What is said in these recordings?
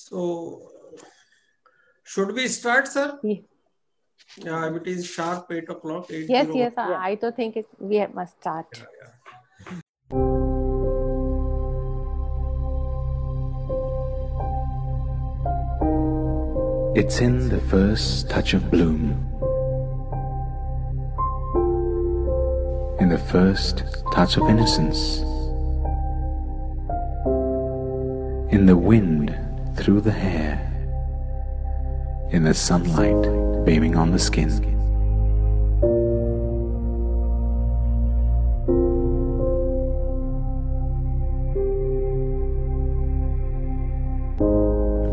So, should we start, sir? Yeah. Yeah, it is sharp 8 o'clock. Yes, I don't think we must start. It's in the first touch of bloom, in the first touch of innocence, in the wind through the hair, in the sunlight beaming on the skin.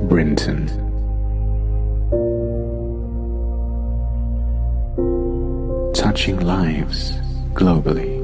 Brinton. Touching lives globally.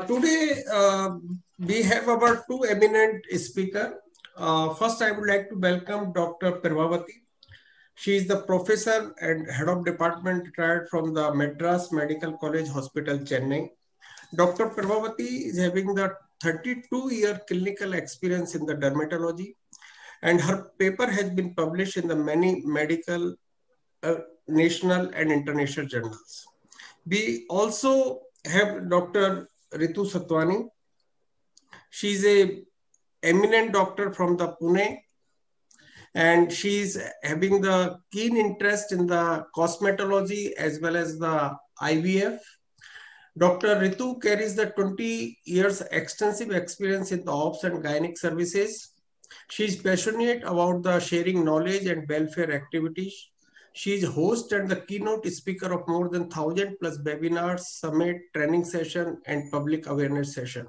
Today, we have our two eminent speakers. First, I would like to welcome Dr. Prabhavati. She is the professor and head of department retired from the Madras Medical College Hospital, Chennai. Dr. Prabhavati is having the 32-year clinical experience in the dermatology, and her paper has been published in the many medical, national and international journals. We also have Dr. Ritu Satwani. She's a eminent doctor from the Pune, and she's having the keen interest in the cosmetology as well as the IVF. Dr. Ritu carries the 20 years extensive experience in the ops and gynec services. She is passionate about the sharing knowledge and welfare activities. She is host and the keynote speaker of more than 1,000 plus webinars, summit, training session, and public awareness session.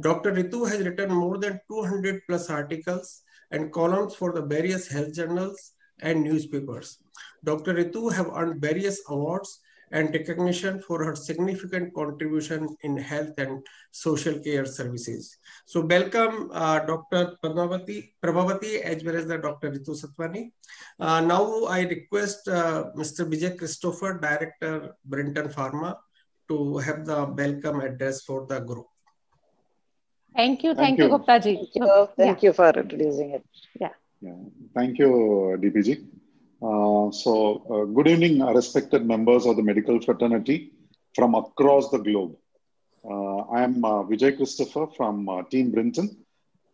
Dr. Ritu has written more than 200 plus articles and columns for the various health journals and newspapers. Dr. Ritu have earned various awards and recognition for her significant contribution in health and social care services. So welcome Dr. Prabhavati as well as the Dr. Ritu Satwani. Now I request Mr. Vijay Christopher, Director, Brinton Pharma, to have the welcome address for the group. Thank you, Gupta ji. Thank you for introducing it. Yeah. Thank you, DPG. Good evening, respected members of the medical fraternity from across the globe. I am Vijay Christopher from Team Brinton.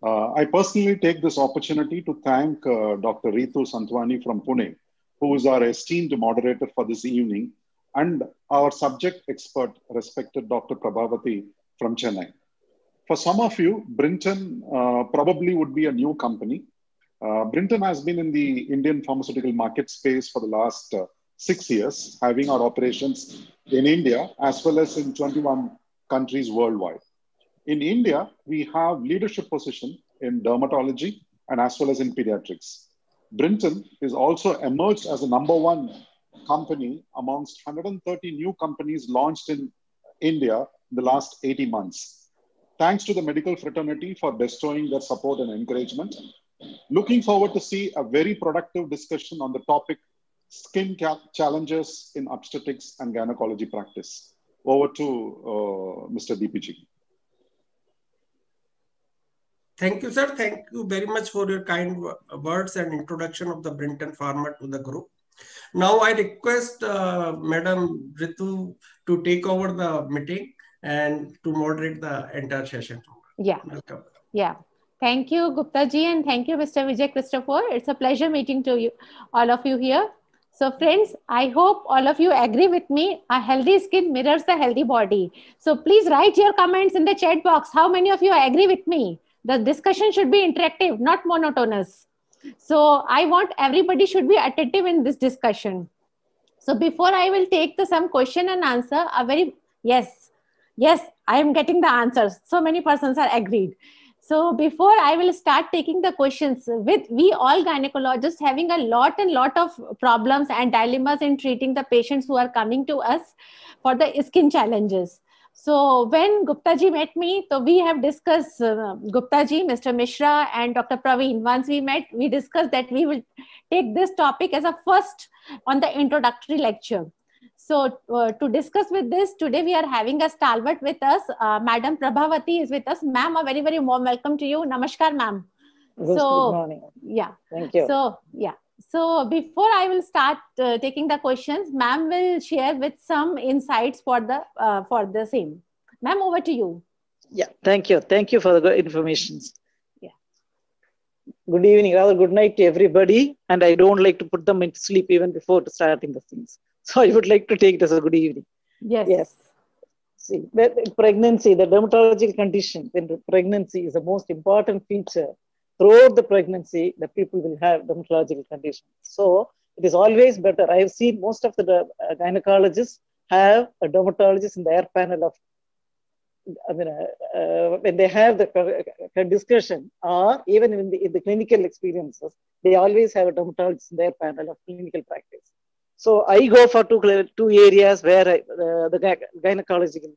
I personally take this opportunity to thank Dr. Ritu Satwani from Pune, who is our esteemed moderator for this evening, and our subject expert, respected Dr. Prabhavati from Chennai. For some of you, Brinton probably would be a new company. Brinton has been in the Indian pharmaceutical market space for the last 6 years, having our operations in India as well as in 21 countries worldwide. In India, we have leadership position in dermatology and as well as in pediatrics. Brinton is also emerged as the #1 company amongst 130 new companies launched in India in the last 80 months. Thanks to the medical fraternity for bestowing their support and encouragement. Looking forward to see a very productive discussion on the topic, skin challenges in obstetrics and gynecology practice. Over to Mr. DPG. Thank you, sir. Thank you very much for your kind words and introduction of the Brinton Pharma to the group. Now I request Madam Ritu to take over the meeting and to moderate the entire session. Yeah. Welcome. Yeah. Thank you, Gupta ji, and thank you, Mr. Vijay Christopher. It's a pleasure meeting to you, all of you here. So friends, I hope all of you agree with me. A healthy skin mirrors the healthy body. So please write your comments in the chat box. How many of you agree with me? The discussion should be interactive, not monotonous. So I want everybody should be attentive in this discussion. So before I will take some question and answer, yes, I am getting the answers. So many persons are agreed. So before I will start taking the questions, with we all gynecologists having a lot of problems and dilemmas in treating the patients who are coming to us for the skin challenges. So when Gupta ji met me, so we have discussed Gupta ji, Mr. Mishra, and Dr. Praveen. Once we met, we discussed that we will take this topic as a first on the introductory lecture. So to discuss with this, today we are having a stalwart with us. Madam Prabhavati is with us. Ma'am, a very, very warm welcome to you. Namaskar, ma'am. Good morning. Yeah. Thank you. So before I will start taking the questions, ma'am will share with some insights for the same. Ma'am, over to you. Yeah, thank you. Thank you for the good information. Yeah. Good evening, rather good night to everybody. And I don't like to put them into sleep even before starting the things. So I would like to take it as a good evening. Yes. See, pregnancy, the dermatological condition, when the pregnancy is the most important feature. Throughout the pregnancy, the people will have dermatological condition. So it is always better. I have seen most of the gynecologists have a dermatologist in their panel of, when they have the discussion, or even in the clinical experiences, they always have a dermatologist in their panel of clinical practice. So I go for two areas where the gynecological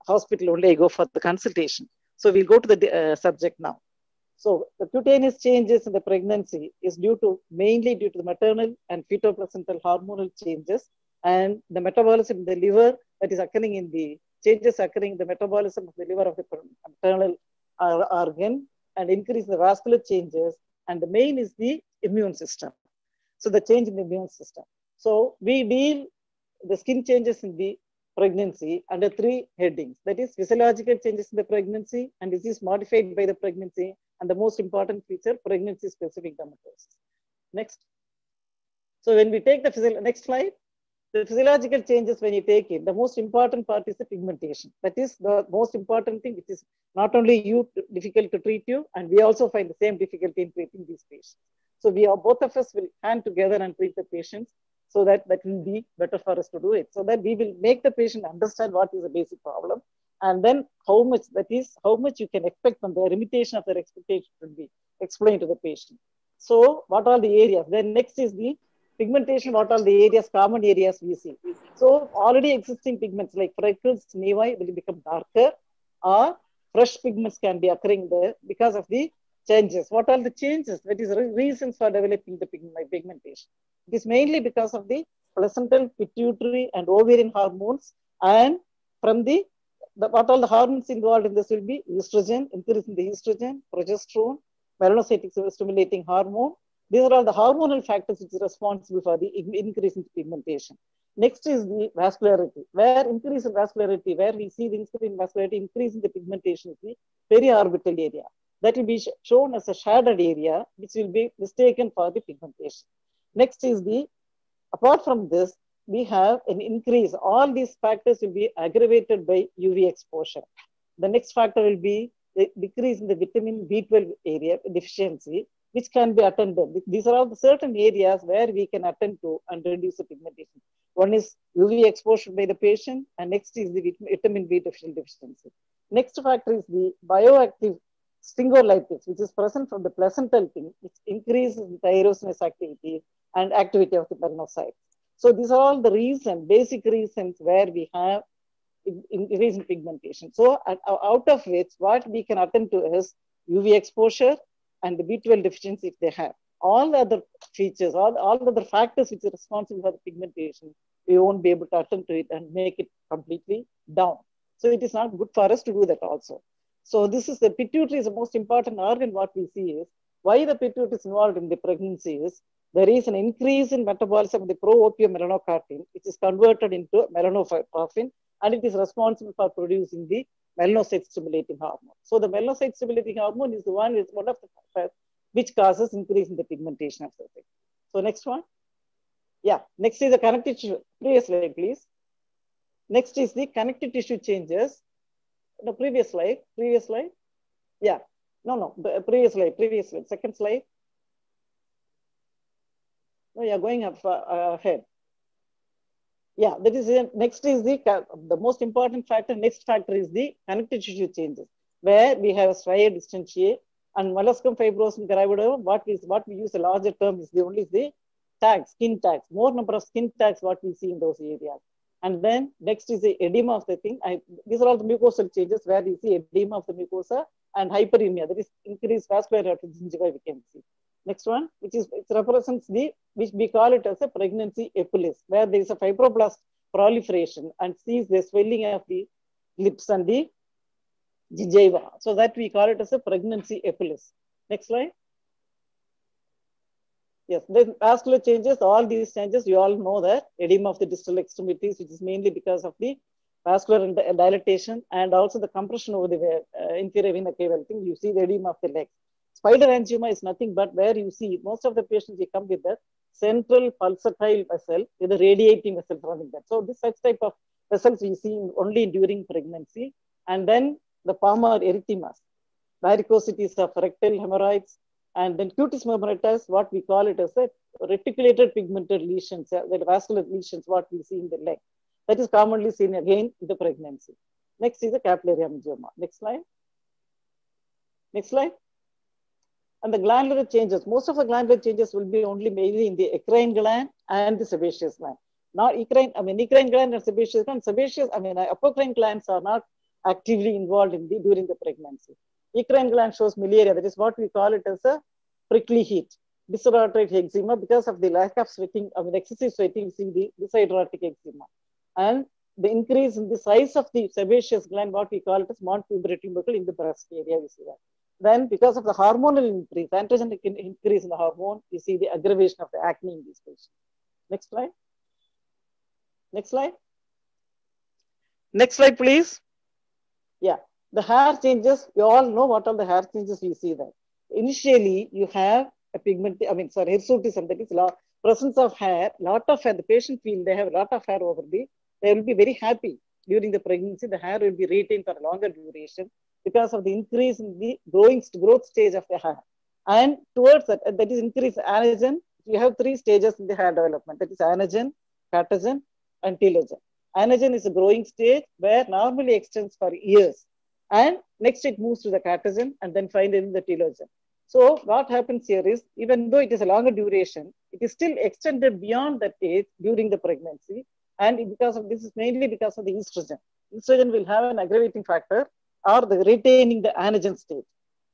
hospital only I go for the consultation. So we'll go to the subject now. So the cutaneous changes in the pregnancy is mainly due to the maternal and fetal-placental hormonal changes and the metabolism in the liver that is occurring in the changes occurring in the metabolism of the liver of the maternal organ and increase the vascular changes. And the main is the immune system. So the change in the immune system. So we deal the skin changes in the pregnancy under three headings. That is physiological changes in the pregnancy, and this is modified by the pregnancy. And the most important feature, pregnancy-specific dermatosis. Next. So when we take the next slide, the physiological changes when you take it, the most important part is the pigmentation. That is the most important thing, which is not only difficult to treat you, and we also find the same difficulty in treating these patients. So both of us will hand together and treat the patients, so that will be better for us to do it. So that we will make the patient understand what is the basic problem. And then how much you can expect from the limitation of their expectation will be explained to the patient. So what are the areas? Then next is the pigmentation. What are the areas, common areas we see? So already existing pigments like freckles, nevi will become darker, or fresh pigments can be occurring there because of the changes. What are the changes? That is reasons for developing the pigmentation. It is mainly because of the placental, pituitary, and ovarian hormones, and from what all the hormones involved in this will be estrogen, increase in the estrogen, progesterone, melanocytic stimulating hormone. These are all the hormonal factors which are responsible for the increase in pigmentation. Next is the vascularity, where increase in vascularity, where we see the increase in vascularity, increase in the pigmentation is the periorbital area. That will be shown as a shaded area, which will be mistaken for the pigmentation. Next is apart from this, we have an increase. All these factors will be aggravated by UV exposure. The next factor will be the decrease in the vitamin B12 area deficiency, which can be attended. These are all the certain areas where we can attend to and reduce the pigmentation. One is UV exposure by the patient, and next is the vitamin B deficiency. Next factor is the bioactive sphingolipids, which is present from the placental thing, which increases the tyrosinase activity and activity of the melanocytes. So these are all the basic reasons where we have increase in pigmentation. So out of which, what we can attend to is UV exposure and the B12 deficiency if they have. All the other features, all the other factors which are responsible for the pigmentation, we won't be able to attend to it and make it completely down. So it is not good for us to do that also. So this is the pituitary is the most important organ. What we see is why the pituitary is involved in the pregnancy is there is an increase in metabolism of the pro-opiomelanocortin, which is converted into melanotrophin, and it is responsible for producing the melanocyte stimulating hormone. So the melanocyte stimulating hormone is one of the factors which causes increase in the pigmentation of the thing. So next one. Yeah, next is the connective tissue. Previous slide, please. Next is the connective tissue changes. No, previous slide. Yeah. No, previous slide. Second slide. No, you're going up ahead. Yeah, that is next is the most important factor. Next factor is the connective tissue changes, where we have striated distentia and molluscum fibrosum gravidarum. What we use a larger term is the tags, skin tags, more number of skin tags what we see in those areas. And then next is the edema of the thing. These are all the mucosal changes where we see edema of the mucosa and hyperemia, that is increased vascular gingiva we can see. Next one, which represents which we call it as a pregnancy epulis, where there is a fibroblast proliferation and sees the swelling of the lips and the gingiva. So that we call it as a pregnancy epulis. Next slide. Yes, the vascular changes, all these changes, you all know that edema of the distal extremities, which is mainly because of the vascular dilatation and also the compression over the inferior vena cava thing. You see the edema of the legs. Spider angioma is nothing but where you see most of the patients, they come with the central pulsatile vessel with a radiating vessel running that. So this such type of vessels we see only during pregnancy. And then the palmar erythemas, varicosities of rectal hemorrhoids, and then cutis membranous, what we call it as a reticulated pigmented lesions, the vascular lesions, what we see in the leg. That is commonly seen again in the pregnancy. Next is the capillary angioma. Next slide. Next slide. And the glandular changes, most of the glandular changes will be only mainly in the eccrine gland and the sebaceous gland. Now, eccrine gland and sebaceous gland, apocrine glands are not actively involved in during the pregnancy. Eccrine gland shows miliaria, that is what we call it as a prickly heat. Dyshidrotic eczema, because of the lack of sweating, excessive sweating, see the dyshidrotic eczema. And the increase in the size of the sebaceous gland, what we call it as monopubital buccal in the breast area, we see that. Then because of the hormonal increase, androgenic increase in the hormone, you see the aggravation of the acne in these patients. Next slide. Next slide. Next slide, please. Yeah, the hair changes, you all know what are the hair changes we see there. Initially, you have a hirsutism, that is presence of hair, lot of hair, the patient feel they have a lot of hair over they will be very happy during the pregnancy, the hair will be retained for a longer duration because of the increase in the growth stage of the hair. And towards that is increase anagen. You have 3 stages in the hair development, that is anagen, catagen, and telogen. Anagen is a growing stage where normally extends for years. And next it moves to the catagen and then finally the telogen. So what happens here is, even though it is a longer duration, it is still extended beyond that age during the pregnancy. And because of this is mainly because of the estrogen. Estrogen will have an aggravating factor or the retaining the anagen state.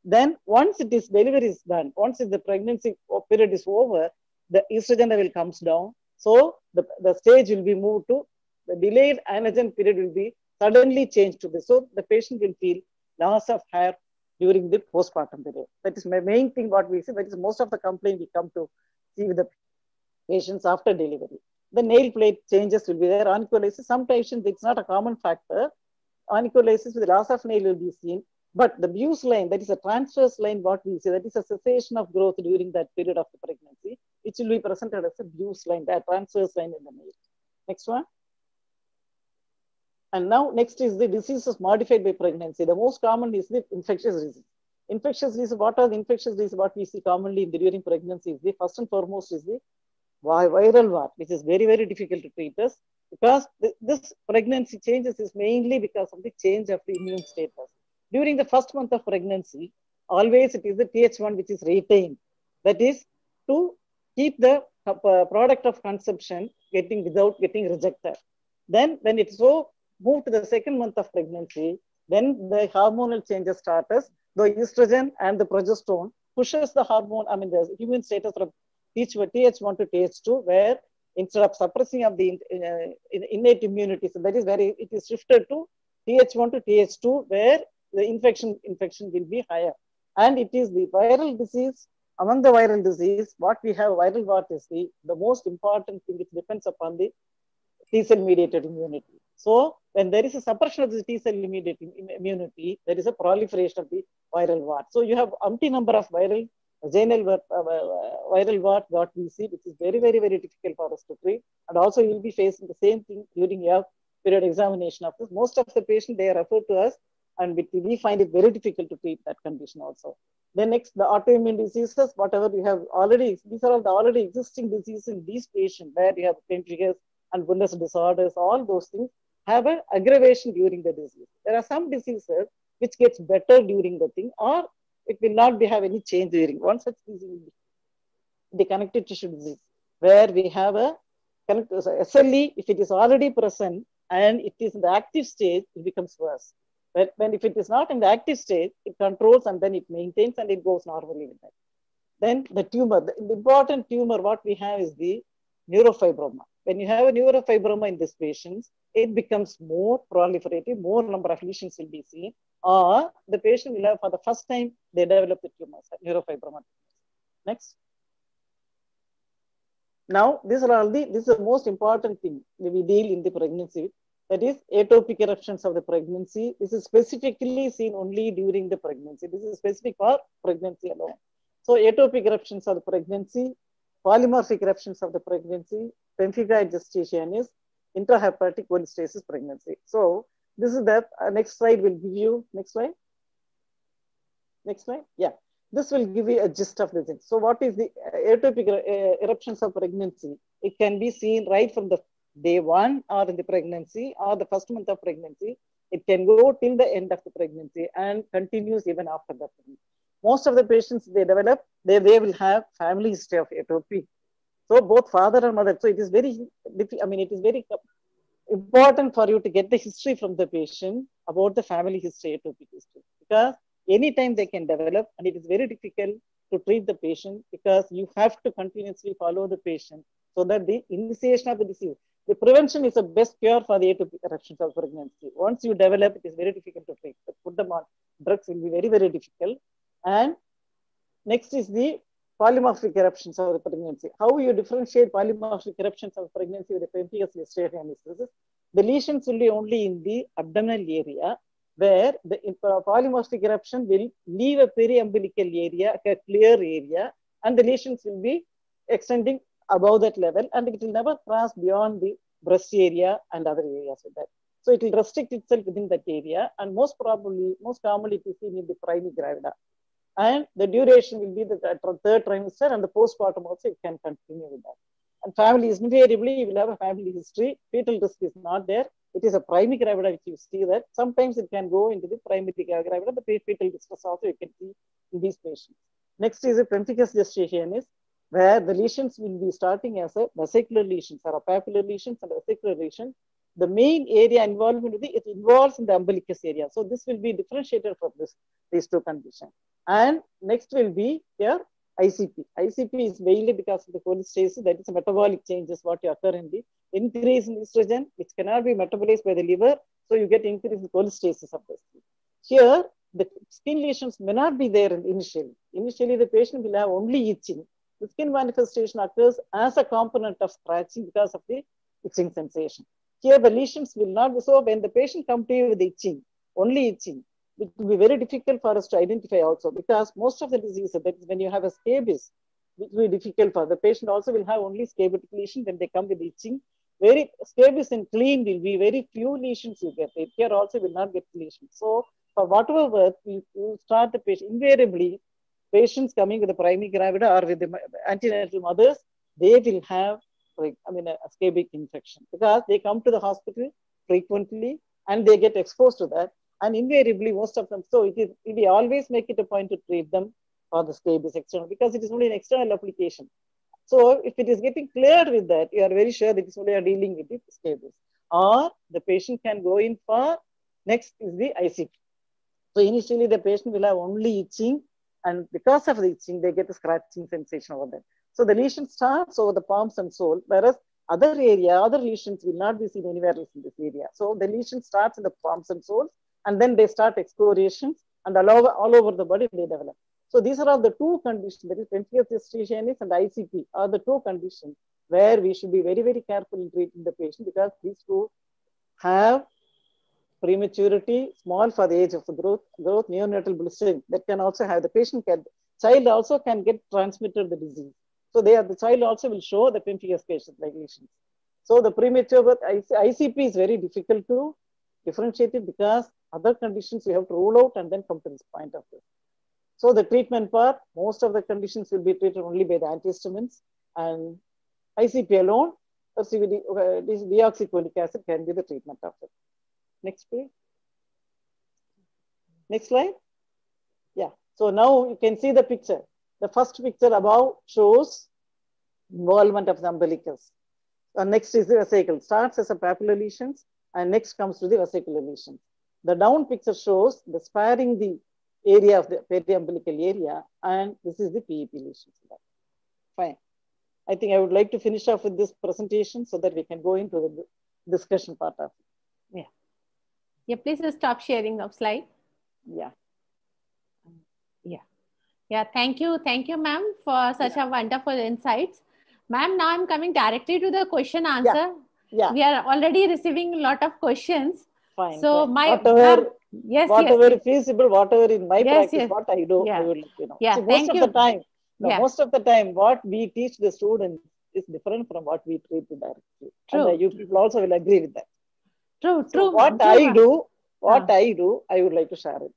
Then once it is delivery is done, once the pregnancy period is over, the estrogen level comes down. So the stage will be moved to the delayed anagen period will be suddenly changed to this. So the patient will feel loss of hair during the postpartum period. That is my main thing what we see. That is most of the complaint we come to see with the patients after delivery. The nail plate changes will be there. Onycholysis, some patients it's not a common factor. Onycholysis with loss of nail will be seen. But the Bewes line, that is a transverse line, what we see, that is a cessation of growth during that period of the pregnancy, which will be presented as a Bewes line, that transverse line in the nail. Next one. And now next is the diseases modified by pregnancy. The most common is the infectious disease. Infectious disease, what are the infectious diseases? What we see commonly during pregnancy is the first and foremost is the viral wart, which is very, very difficult to treat us because this pregnancy changes is mainly because of the change of the immune status. During the first month of pregnancy, always it is the Th1 which is retained. That is to keep the product of conception without getting rejected. Then when it's so moved to the second month of pregnancy, then the hormonal changes start as the estrogen and the progesterone pushes the hormone, the immune status from Th1 to Th2, where instead of suppressing of the innate immunity, so that is where it is shifted to Th1 to Th2, where the infection will be higher. And it is the viral disease. Among the viral disease, what we have viral wart is the most important thing. It depends upon the T-cell mediated immunity. So when there is a suppression of the T-cell mediated immunity, there is a proliferation of the viral wart. So you have umpty number of viral wart what we see, which is very, very, very difficult for us to treat. And also you will be facing the same thing during your period examination of this. Most of the patients, they are referred to us and we find it very difficult to treat that condition also. Then next, the autoimmune diseases, whatever you have already, these are all the already existing diseases in these patients where you have pemphigus and Bullous disorders, all those things have an aggravation during the disease. There are some diseases which gets better during the thing, or it will not have any change during. One such disease, the connective tissue disease, where we have a SLE, if it is already present and it is in the active stage, it becomes worse. But when if it is not in the active stage, it controls and then it maintains and it goes normally with that. Then the tumor, the important tumor, what we have is the neurofibroma. When you have a neurofibroma in these patients, it becomes more proliferative, more number of lesions will be seen, or the patient will have for the first time, they develop the tumors, neurofibroma. Next. Now, this is the most important thing we deal in the pregnancy. That is atopic eruptions of the pregnancy. This is specifically seen only during the pregnancy. This is specific for pregnancy alone. So atopic eruptions of the pregnancy, polymorphic eruptions of the pregnancy, pemphigoid gestationis, intrahepatic cholestasis pregnancy. So this is the next slide will give you, next slide. Next slide, yeah. This will give you a gist of the thing. So what is the atopic eruptions of pregnancy? It can be seen right from the day one or in the pregnancy or the first month of pregnancy. It can go till the end of the pregnancy and continues even after the pregnancy. Most of the patients they develop, they will have family history of atopy. So both father and mother. So it is very, it is very important for you to get the history from the patient about the family history, atopic history, because anytime they can develop, and it is very difficult to treat the patient because you have to continuously follow the patient so that the initiation of the disease, the prevention is the best cure for the atopic eruptions of pregnancy. Once you develop, it is very difficult to treat. But put them on drugs will be very, very difficult. And next is the polymorphic eruptions of the pregnancy. How you differentiate polymorphic eruptions of pregnancy with the pemphigus gestationis? The lesions will be only in the abdominal area, where the polymorphic eruption will leave a periumbilical area, a clear area, and the lesions will be extending above that level, and it will never cross beyond the breast area and other areas with that. So it will restrict itself within that area, and most commonly it is seen in the primi gravida. And the duration will be the third trimester, and the postpartum also it can continue with that. And families invariably will have a family history. Fetal risk is not there. It is a primary gravida which you see that. Sometimes it can go into the primary gravida, but the fetal distress also you can see in these patients. Next is a pemphigus gestationis, where the lesions will be starting as a vesicular lesions or a papillary lesions and vesicular lesions. The main area involvement with it involves in the umbilicus area. So this will be differentiated from these two conditions. And next will be here ICP. ICP is mainly because of the cholestasis, that is metabolic changes what occur in the increase in estrogen, which cannot be metabolized by the liver. So you get increase in cholestasis of the skin. Here, the skin lesions may not be there initially. Initially, the patient will have only itching. The skin manifestation occurs as a component of scratching because of the itching sensation. Here, the lesions will not be so. When the patient comes to you with itching, only itching, it will be very difficult for us to identify also, because most of the diseases, that is when you have a scabies, it will be difficult for the patient also will have only scabitic lesion when they come with itching. Very scabies and clean will be very few lesions you get. Here also will not get lesions. So for whatever work, you start the patient, invariably, patients coming with the primary gravida or with the antenatal mothers, they will have a scabic infection because they come to the hospital frequently and they get exposed to that. And invariably, most of them, so we always make it a point to treat them for the scabies external because it is only an external application. So if it is getting cleared with that, you are very sure that it's only a dealing with the scabies. Or the patient can go in for, next is the ICP. So initially the patient will have only itching, and because of the itching, they get a scratching sensation over there. So the lesion starts over the palms and sole, whereas other lesions will not be seen anywhere else in this area. So the lesion starts in the palms and soles, and then they start excoriations, and all over the body they develop. So these are all the two conditions, that is pemphigus gestationis and ICP are the two conditions where we should be very, very careful in treating the patient because these two have prematurity, small for the age of the growth, neonatal blistering that can also have the child also can get transmitted the disease. So the child also will show the pemphigus like lesions. So the premature birth, ICP is very difficult to differentiate it because other conditions you have to rule out and then come to this point of this. So the treatment part, most of the conditions will be treated only by the antihistamines, and ICP alone, or CBD, this deoxycholic acid can be the treatment of it. Next please. Next slide. Yeah. So now you can see the picture. The first picture above shows involvement of the umbilicus. And next is the vesicle. Starts as a papillary lesions, and next comes to the vesicular lesions. The down picture shows the sparing the area of the periumbilical area, and this is the PEP lesions. Fine. I think I would like to finish off with this presentation so that we can go into the discussion part of it. Yeah. Yeah, please stop sharing the slide. Yeah. Yeah. Yeah, thank you, ma'am, for such a wonderful insights. Ma'am, now I'm coming directly to the question answer. Yeah. We are already receiving a lot of questions. Fine. So fine. whatever feasible, whatever in my practice, what I do, I would let you know. Yeah, See, most of the time, what we teach the students is different from what we treat directly. True. And you people also will agree with that. True. So what I do, I would like to share it.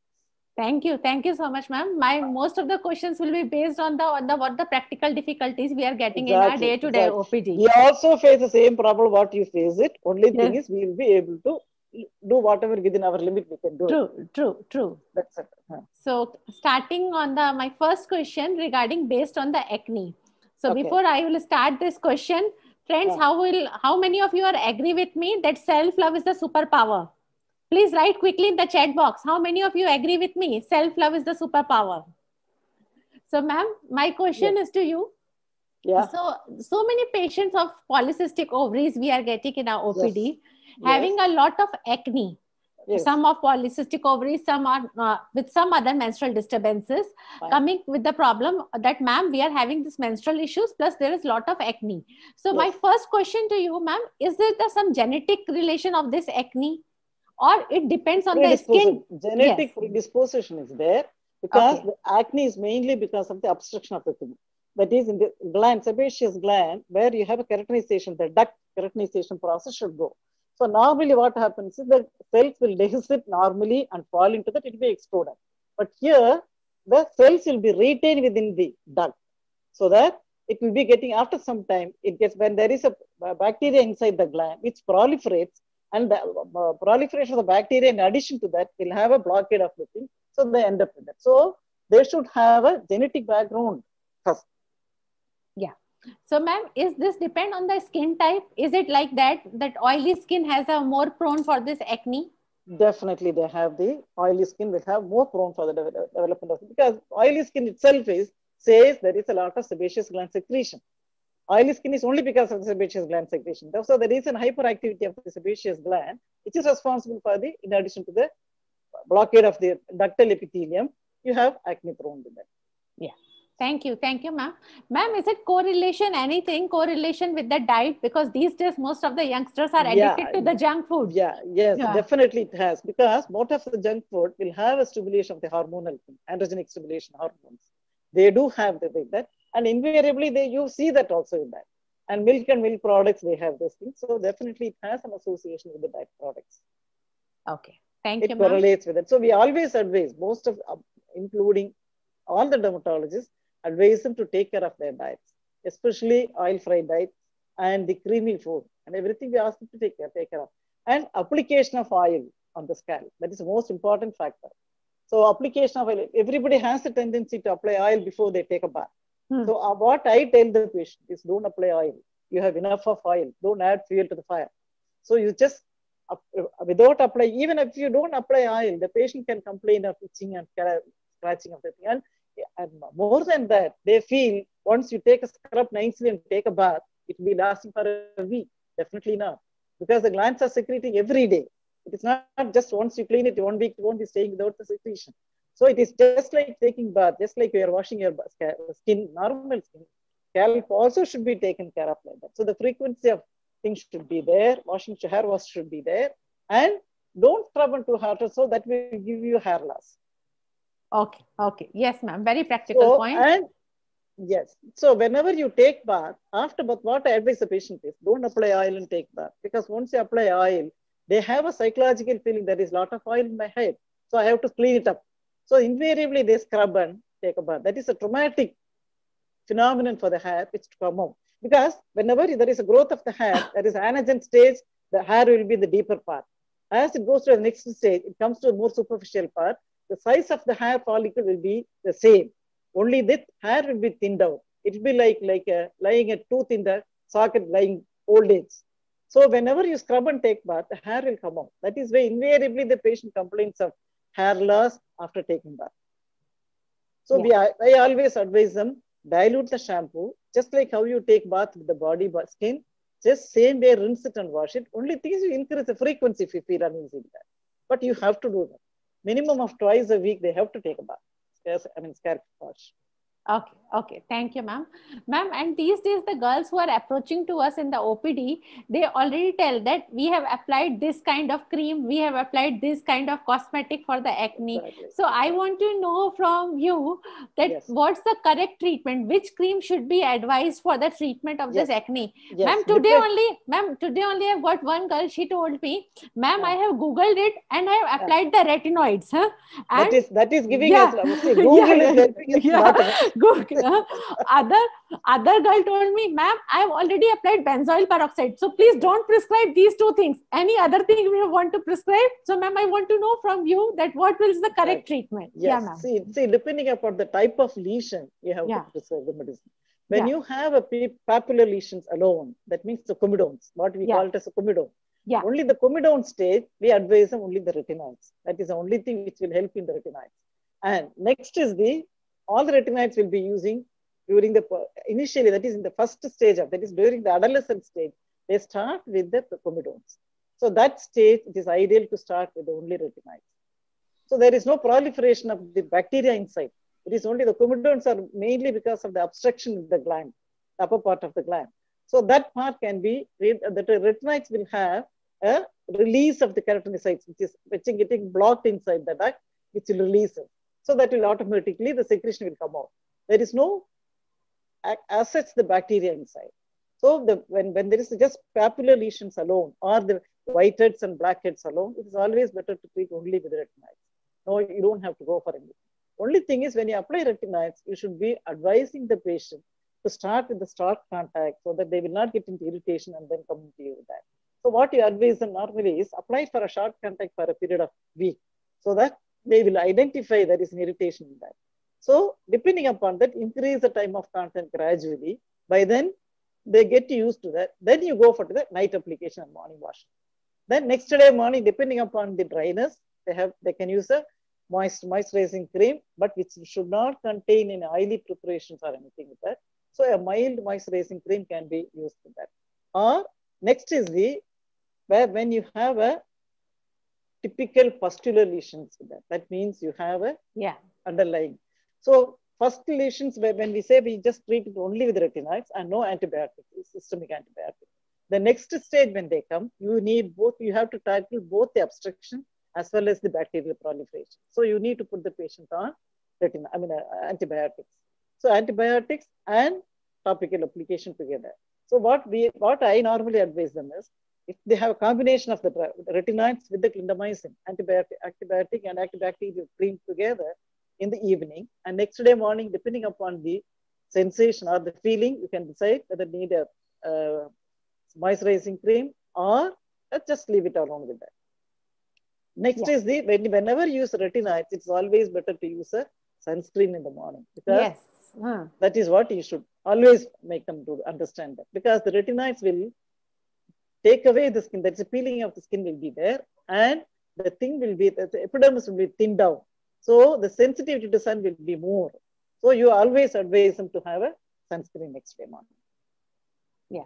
Thank you so much, ma'am. Most of the questions will be based on what the practical difficulties we are getting in our day-to-day OPD. We also face the same problem what you face it. Only thing is we will be able to do whatever within our limit we can do. True. That's it. So starting on my first question regarding based on the acne. So before I will start this question, friends, how many of you are agree with me that self-love is the superpower? Please write quickly in the chat box. How many of you agree with me? Self-love is the superpower. So ma'am, my question is to you. Yeah. So many patients of polycystic ovaries we are getting in our OPD, having a lot of acne. Yes. Some of polycystic ovaries, some are with some other menstrual disturbances. Fine. Coming with the problem that ma'am, we are having this menstrual issues, plus there is a lot of acne. So my first question to you, ma'am, is there some genetic relation of this acne? Or it depends on the skin? Genetic predisposition is there, because the acne is mainly because of the obstruction of the thing. That is in the gland, sebaceous gland, where you have a keratinization, the duct keratinization process should go. So normally what happens is the cells will dehiscent normally and fall into that, it will be exploded. But here, the cells will be retained within the duct, so that it will be getting, after some time, it gets, when there is a bacteria inside the gland, which proliferates, and the proliferation of the bacteria in addition to that will have a blockade of the thing. So they end up with that. So they should have a genetic background first. Yeah. So ma'am, is this depend on the skin type? Is it like that oily skin has a more prone for this acne? Definitely they have the oily skin will have more prone for the development of it, because oily skin itself says there is a lot of sebaceous gland secretion. Oily skin is only because of the sebaceous gland secretion. So there is an hyperactivity of the sebaceous gland, which is responsible for the, in addition to the blockade of the ductal epithelium, you have acne prone with that. Yeah. Thank you, ma'am. Ma'am, is it correlation with the diet? Because these days, most of the youngsters are addicted to the junk food. Yes, definitely it has. Because most of the junk food will have a stimulation of the hormonal thing, androgenic stimulation hormones. They do have that. And invariably, you see that also in that. And milk and milk products, they have this thing. So definitely it has an association with the diet products. Okay. Thank you, ma'am. It correlates with it. So we always advise, most of, including all the dermatologists, advise them to take care of their diets, especially oil-fried diets and the creamy food. And everything we ask them to take care of. And application of oil on the scalp. That is the most important factor. So application of oil, everybody has a tendency to apply oil before they take a bath. So what I tell the patient is, don't apply oil. You have enough of oil. Don't add fuel to the fire. So you just, without apply, even if you don't apply oil, the patient can complain of itching and scratching of the thing. And more than that, they feel once you take a scrub nicely and take a bath, it will be lasting for a week. Definitely not. Because the glands are secreting every day. It is not just once you clean it, 1 week, you won't be staying without the secretion. So it is just like taking bath, just like you are washing your skin, normal skin. Scalp also should be taken care of like that. So the frequency of things should be there. Hair wash should be there. And don't scrub too hard, so that will give you hair loss. Okay. Yes, ma'am. Very practical point. And yes. So whenever you take bath, after bath, what I advise the patient is, don't apply oil and take bath. Because once you apply oil, they have a psychological feeling there is a lot of oil in my head. So I have to clean it up. So invariably they scrub and take a bath. That is a traumatic phenomenon for the hair which to come out. Because whenever there is a growth of the hair, there is anagen stage, the hair will be the deeper part. As it goes to the next stage, it comes to a more superficial part. The size of the hair follicle will be the same. Only the hair will be thinned out. It will be like lying a tooth in the socket, lying old age. So whenever you scrub and take bath, the hair will come out. That is why invariably the patient complains of hair loss after taking bath. So I always advise them, dilute the shampoo, just like how you take bath with the body skin, just same way rinse it and wash it. Only thing is you increase the frequency if you feel uneasy with that. But you have to do that. Minimum of twice a week, they have to take a bath. Yes, I mean, scalp wash. Okay, okay. Thank you, ma'am. Ma'am, and these days the girls who are approaching to us in the OPD, they already tell that we have applied this kind of cream, we have applied this kind of cosmetic for the acne. Exactly. So I want to know from you that what's the correct treatment? Which cream should be advised for the treatment of this acne? Yes. Ma'am, today only I've got one girl, she told me, ma'am, I have Googled it and I have applied the retinoids. Huh? And that is giving us, see, Google is helping us. Good. Other girl told me, ma'am, I have already applied benzoyl peroxide. So please don't prescribe these two things. Any other thing we want to prescribe? So ma'am, I want to know from you that what is the correct treatment? Yes. Yeah, ma'am. See, depending upon the type of lesion, you have to prescribe the medicine. When you have a papular lesions alone, that means the comedones, what we call it as a comedone. Yeah. Only the comedone stage, we advise them only the retinoids. That is the only thing which will help in the retinoids. And next is all the retinoids will be using during initially, that is in the first stage that is during the adolescent stage, they start with the comedones. So that stage, it is ideal to start with only retinoids. So there is no proliferation of the bacteria inside. It is only the comedones are mainly because of the obstruction of the gland, the upper part of the gland. So that part can be, the retinoids will have a release of the keratinocytes, which is getting blocked inside the duct, which will release it. So that will automatically, the secretion will come out. There is no, as such, the bacteria inside. So when there is just papular lesions alone or the whiteheads and blackheads alone, it is always better to treat only with retinoids. No, you don't have to go for anything. Only thing is when you apply retinoids, you should be advising the patient to start with the start contact so that they will not get into irritation and then come to you with that. So what you advise them normally is apply for a short contact for a period of week so that they will identify there is an irritation in that. So depending upon that, increase the time of contact gradually. By then, they get used to that. Then you go for the night application and morning wash. Then next day morning, depending upon the dryness, they can use a moisturizing cream, but which should not contain any oily preparations or anything with that. So a mild moisturizing cream can be used with that. Or next is when you have a typical pustular lesions with that. That means you have a underlying. So first lesions, when we say we just treat it only with retinoids and no antibiotics, systemic antibiotics. The next stage when they come, you need both, you have to tackle both the obstruction as well as the bacterial proliferation. So you need to put the patient on antibiotics. So antibiotics and topical application together. So what I normally advise them is, if they have a combination of the retinoids with the clindamycin, antibiotic and antibacterial cream together in the evening, and next day morning, depending upon the sensation or the feeling, you can decide whether you need a moisturizing cream or just leave it alone with that. Next is whenever you use retinoids, it's always better to use a sunscreen in the morning because that is what you should always make them to understand that, because the retinoids will take away the skin. That's a peeling of the skin will be there, and the thing will be, the epidermis will be thinned down. So the sensitivity to sun will be more. So you always advise them to have a sunscreen next day morning. Yeah.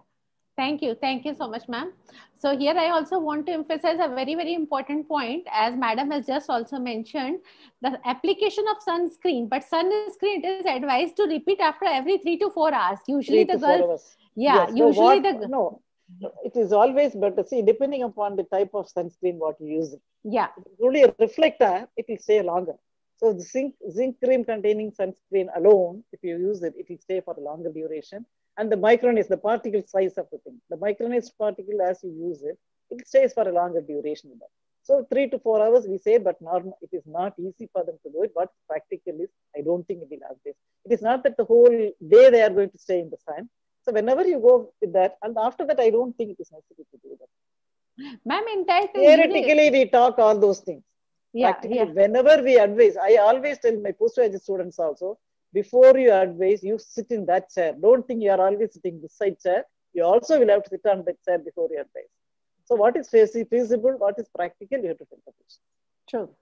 Thank you. Thank you so much, ma'am. So here I also want to emphasize a very, very important point, as madam has just also mentioned, the application of sunscreen, but sunscreen is advised to repeat after every 3 to 4 hours. Usually the girls, it is always better. See, depending upon the type of sunscreen what you use. Yeah. If it's only a reflector, it will stay longer. So the zinc cream containing sunscreen alone, if you use it, it will stay for a longer duration. And the micron is the particle size of the thing. The micronized particle, as you use it, it stays for a longer duration. So 3 to 4 hours we say, but it is not easy for them to do it. But practical is ideal. don't think it will have this. It is not that the whole day they are going to stay in the sun. So whenever you go with that, and after that, I don't think it is necessary to do that. Ma'am, in that theoretically, we talk all those things. Yeah, practically, whenever we advise, I always tell my postgraduate students also, before you advise, you sit in that chair. Don't think you are always sitting this side chair. You also will have to sit on that chair before you advise. So what is feasible, what is practical, you have to tell the patient.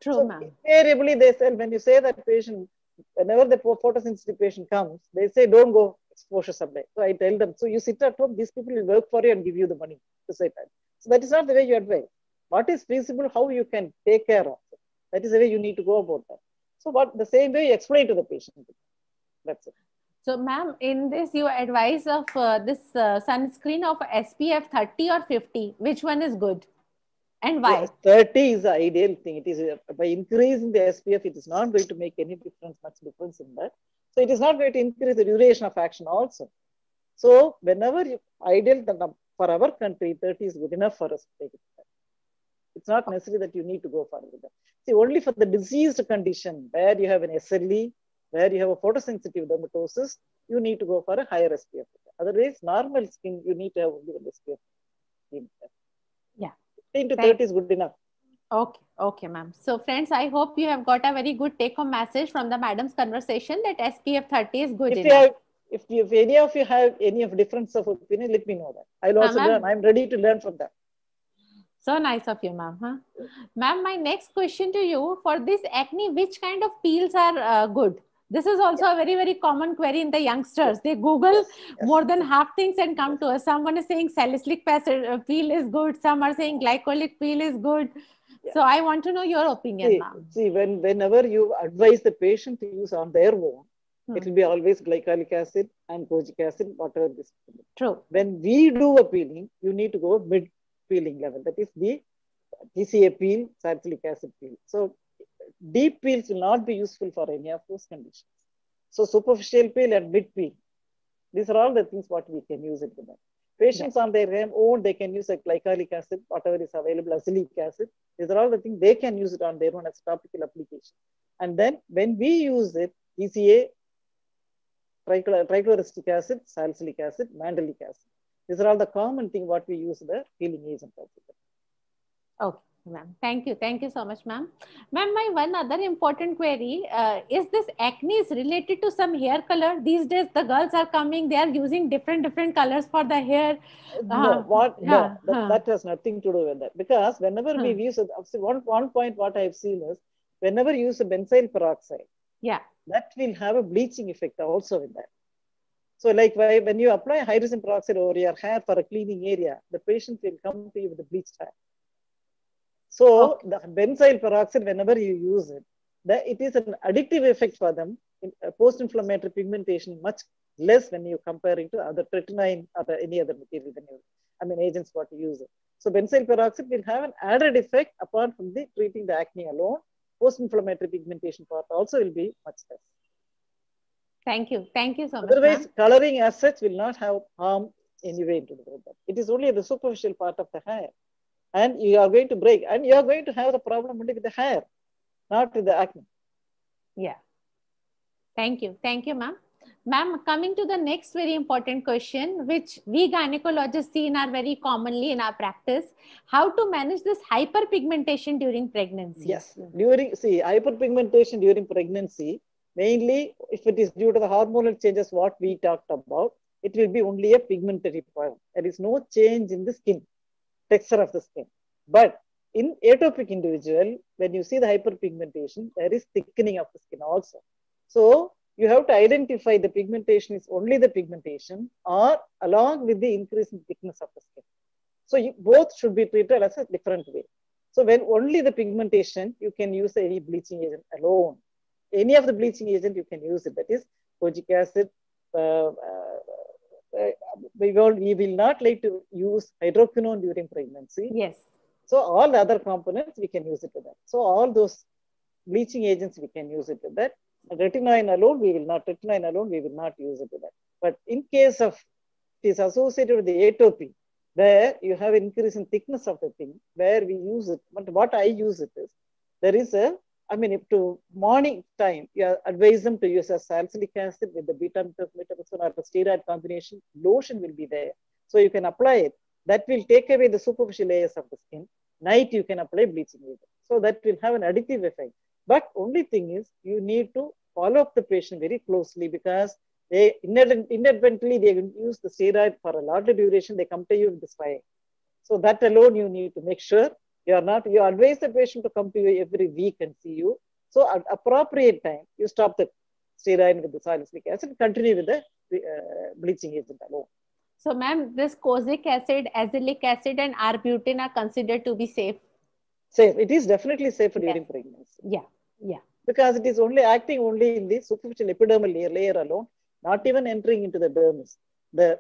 True, so ma'am. Invariably, they say, when you say that patient, whenever the photosensitive patient comes, they say, don't go exposure supply. So I tell them, so you sit at home, these people will work for you and give you the money to say that. So that is not the way you advise. What is feasible, how you can take care of it. That is the way you need to go about that. So what the same way you explain to the patient. That's it. So ma'am, in this you advise of this sunscreen of SPF 30 or 50. Which one is good? And why? Yes, 30 is the ideal thing. It is by increasing the SPF, it is not going to make any difference, much difference in that. So it is not going to increase the duration of action also. So whenever you ideal, for our country, 30 is good enough for us to take it. It's not necessary that you need to go further with that. See, only for the diseased condition where you have an SLE, where you have a photosensitive dermatosis, you need to go for a higher SPF. Otherwise, normal skin, you need to have only one SPF. Yeah. 15 to 30 is good enough. Okay, ma'am. So friends, I hope you have got a very good take-home message from the madam's conversation that SPF 30 is good enough. If any of you have any difference of opinion, let me know that. I'll also learn. I'm ready to learn from that. So nice of you, ma'am. Huh? Ma'am, my next question to you, for this acne, which kind of peels are good? This is also a very, very common query in the youngsters. They Google more than half things and come to us. Someone is saying salicylic acid peel is good. Some are saying glycolic peel is good. So I want to know your opinion, ma'am. See, whenever you advise the patient to use on their own, it will be always glycolic acid and kojic acid, whatever this is. True. When we do a peeling, you need to go mid peeling level. That is the TCA peel, salicylic acid peel. So deep peels will not be useful for any of those conditions. So superficial peel and mid peel, these are all the things what we can use it with them. Patients on their own, they can use a glycolic acid, whatever is available, azelaic acid. These are all the things they can use it on their own as topical application. And then when we use it, TCA, trichloroacetic acid, salicylic acid, mandelic acid. These are all the common thing what we use the peeling agent. Okay, ma'am. Thank you. Thank you so much, ma'am. Ma'am, my one other important query, is this acne is related to some hair color? These days, the girls are coming, they are using different colors for the hair. That has nothing to do with that. Because whenever we use it, one point what I've seen is, whenever you use a benzyl peroxide, that will have a bleaching effect also with that. So like when you apply hydrogen peroxide over your hair for a cleaning area, the patient will come to you with a bleached hair. So the benzyl peroxide, whenever you use it, it is an addictive effect for them. Post-inflammatory pigmentation much less when you compare it to other tretinoin or any other material agents what you use it. So benzyl peroxide will have an added effect apart from the treating the acne alone. Post-inflammatory pigmentation part also will be much less. Thank you. Thank you so much. Otherwise, coloring as such will not have harm anyway into the body. It is only the superficial part of the hair. And you are going to break, and you are going to have the problem only with the hair, not with the acne. Yeah. Thank you. Thank you, ma'am. Ma'am, coming to the next very important question, which we gynecologists see very commonly in our practice, how to manage this hyperpigmentation during pregnancy? Yes. Hyperpigmentation during pregnancy, mainly if it is due to the hormonal changes, what we talked about, it will be only a pigmentary problem. There is no change in the skin, texture of the skin. But in atopic individual, when you see the hyperpigmentation, there is thickening of the skin also. So you have to identify the pigmentation is only the pigmentation or along with the increase in thickness of the skin. So both should be treated as a different way. So when only the pigmentation, you can use any bleaching agent alone. Any of the bleaching agent you can use it. That is kojic acid. We will not like to use hydroquinone during pregnancy. Yes. So all the other components we can use it with that. So all those bleaching agents we can use it with that. Retinoin alone we will not use it with that. But in case of it is associated with the atopy, where you have increase in thickness of the thing, where we use it. But what I use it is, there is a I mean, if to morning time, you advise them to use a salicylic acid with the beta-metoxazole or the steroid combination. Lotion will be there. So you can apply it. That will take away the superficial layers of the skin. Night, you can apply bleaching agent. So that will have an additive effect. But only thing is, you need to follow up the patient very closely, because they inadvertently they use the steroid for a longer duration. They come to you with the spine. So that alone you need to make sure you advise the patient to come to you every week and see you. So at appropriate time, you stop the steroid with the salicylic acid, continue with the bleaching agent alone. So ma'am, this kozic acid, azelaic acid and arbutin are considered to be safe? Safe. It is definitely safe during pregnancy. Yeah, yeah. Because it is only acting only in the superficial epidermal layer alone, not even entering into the dermis.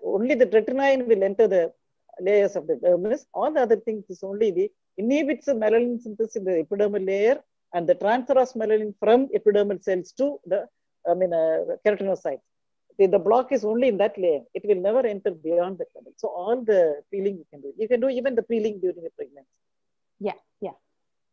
Only the tretinoin will enter the layers of the dermis. All the other things is only the inhibits the melanin synthesis in the epidermal layer and the transfer of melanin from epidermal cells to the keratinocytes. The block is only in that layer. It will never enter beyond that level. So all the peeling you can do. You can do even the peeling during the pregnancy. Yeah, yeah.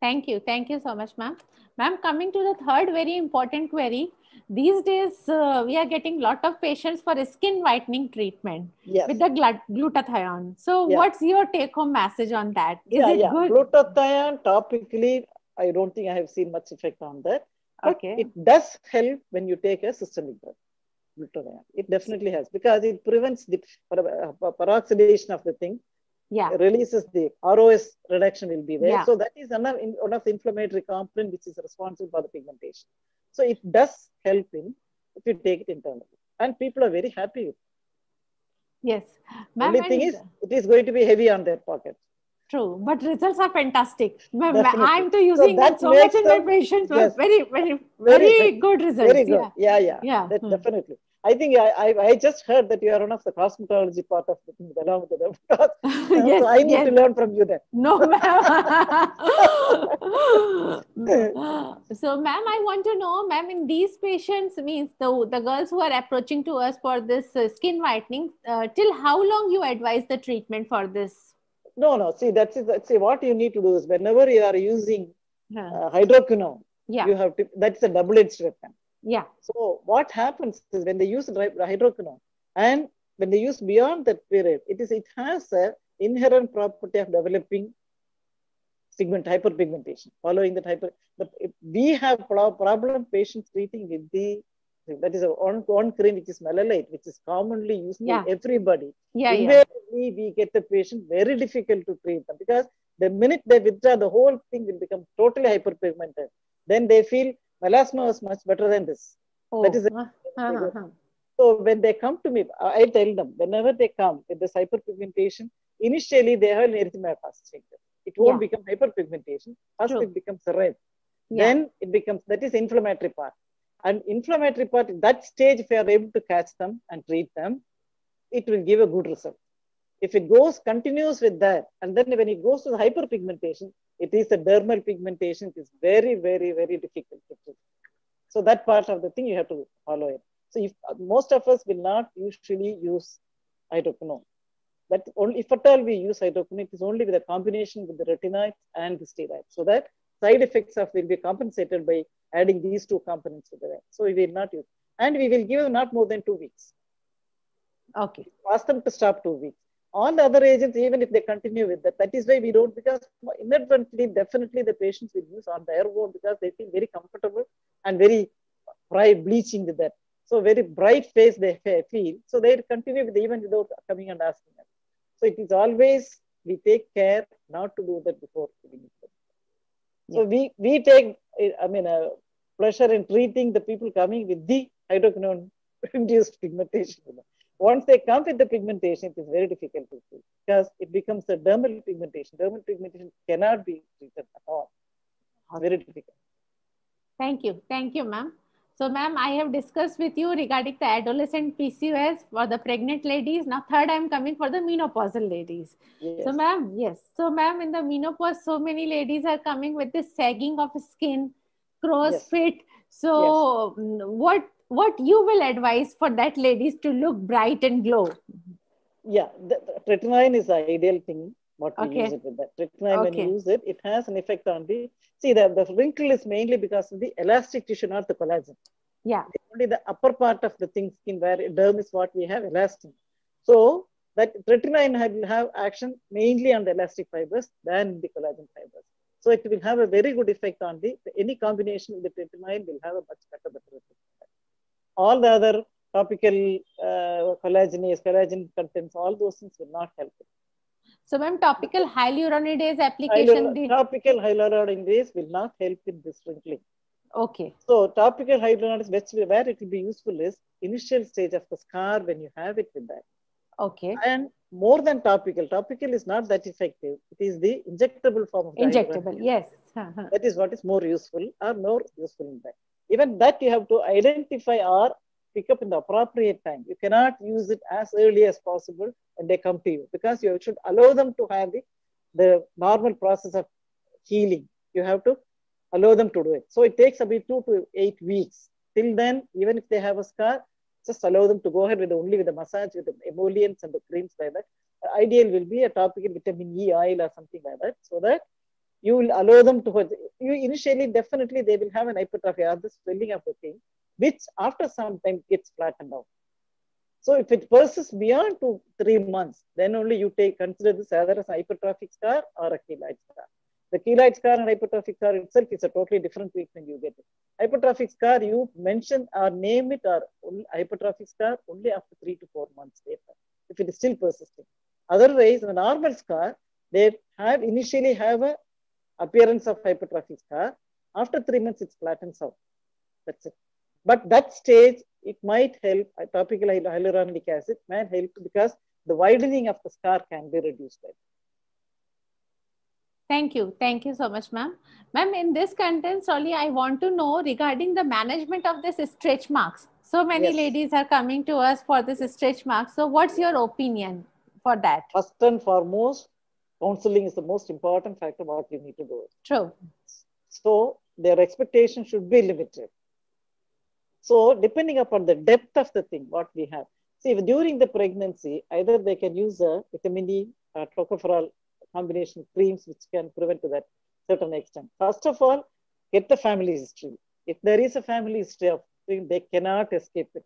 Thank you. Thank you so much, ma'am. Ma'am, coming to the third very important query. These days, we are getting a lot of patients for skin whitening treatment with the glutathione. So what's your take-home message on that? Is it good? Glutathione, topically, I don't think I have seen much effect on that. But it does help when you take a systemic drug. Glutathione. It definitely has, because it prevents the peroxidation of the thing. Yeah, releases the ROS reduction will be there. Yeah. So that is one of the inflammatory component which is responsible for the pigmentation. So it does help in if you take it internally, and people are very happy with it. Yes. Only thing is, it is going to be heavy on their pocket. True, but results are fantastic. I'm using that so much in my patients. Yes. Very good results. Very good. Yeah. Definitely. I think I just heard that you are one of the cosmetology part of the thing along with the yes, so I need to learn from you then. No, ma'am. So, ma'am, I want to know, ma'am, in these patients, means the girls who are approaching to us for this skin whitening, till how long you advise the treatment for this? No. See, that's what you need to do is whenever you are using hydroquinone, you have to, that's a double-edged weapon. Yeah. So what happens is when they use hydroquinone and when they use beyond that period, it has an inherent property of developing hyperpigmentation. Following that we have problem patients treating with that is one cream which is Melalite, which is commonly used by everybody. Invariably, we get the patient very difficult to treat them, because the minute they withdraw, the whole thing will become totally hyperpigmented. Then they feel melasma was much better than this. That is So when they come to me, I tell them, whenever they come with this hyperpigmentation, initially they have an erythematosus. It won't become hyperpigmentation. First it becomes red. Then it becomes, that is inflammatory part. And inflammatory part, that stage, if you are able to catch them and treat them, it will give a good result. If it continues with that, and then when it goes to the hyperpigmentation, it is a dermal pigmentation. It is very, very, very difficult to treat. So that part of the thing you have to follow it. So if most of us will not usually use hydroquinone, but only if at all we use hydroquinone, it is only with a combination with the retinoids and the steroids. So that side effects will be compensated by adding these two components together. So we will not use, and we will give not more than 2 weeks. Okay. Ask them to stop 2 weeks. All the other agents, even if they continue with that, that is why we don't, because inadvertently, definitely the patients will use on their own because they feel very comfortable and very bright bleaching with that. So very bright face they feel. So they continue with even without coming and asking us. So it is always, we take care not to do that before giving it. So we take, pleasure in treating the people coming with the hydroquinone-induced pigmentation. Once they come with the pigmentation, it is very difficult to treat because it becomes a dermal pigmentation. Dermal pigmentation cannot be treated at all. It's very difficult. Thank you. Thank you, ma'am. So, ma'am, I have discussed with you regarding the adolescent PCOS for the pregnant ladies. Now, third, I am coming for the menopausal ladies. Yes. So, ma'am, So, ma'am, in the menopause, so many ladies are coming with this sagging of skin, crow's feet. So, what you will advise for that ladies to look bright and glow? Yeah, the tretinoin is the ideal thing. what we Okay. use it with that. Tretinoin, when you use it, it has an effect on the, see, the wrinkle is mainly because of the elastic tissue, not the collagen. Yeah. Only the upper part of the thin skin where derm is what we have elastin. So that tretinoin will have action mainly on the elastic fibers than the collagen fibers. So it will have a very good effect on the, any combination with the tretinoin will have a much better effect. All the other topical collagen contents, all those things will not help it. So, ma'am, topical hyaluronidase application. Topical hyaluronidase will not help in this wrinkling. Okay. So, topical hyaluronidase, where it will be useful is initial stage of the scar when you have it with that. Okay. And more than topical is not that effective. It is the injectable form of injectable. Yes. That is what is more useful or more useful in that. Even that you have to identify or pick up in the appropriate time. You cannot use it as early as possible when they come to you, because you should allow them to have the normal process of healing. You have to allow them to do it. So it takes about 2 to 8 weeks. Till then, even if they have a scar, just allow them to go ahead with only with the massage, with the emollients and the creams like that. The ideal will be a topical vitamin E oil or something like that, so that you will allow them to, you initially definitely they will have an hypertrophy or the swelling of the thing, which after some time gets flattened out. So if it persists beyond 2 to 3 months, then only you consider this either as a hypertrophic scar or a keloid scar. The keloid scar and hypertrophic scar itself is a totally different treatment you get it. Hypertrophic scar, you mention or name it or hypertrophic scar only after 3 to 4 months later, if it is still persisting. Otherwise, in a normal scar, they have initially have a appearance of hypertrophic scar. After 3 months, it flattens out. That's it. But that stage, it might help. Topical hyaluronic acid might help because the widening of the scar can be reduced. Thank you. Thank you so much, ma'am. Ma'am, in this content, only I want to know regarding the management of this stretch marks. So many ladies are coming to us for this stretch marks. So what's your opinion for that? First and foremost, counseling is the most important factor what you need to do. True. So their expectation should be limited. So depending upon the depth of the thing, what we have. See, during the pregnancy, either they can use a vitamin E, tocopherol combination creams, which can prevent to that certain extent. First of all, get the family history. If there is a family history of thing, they cannot escape it.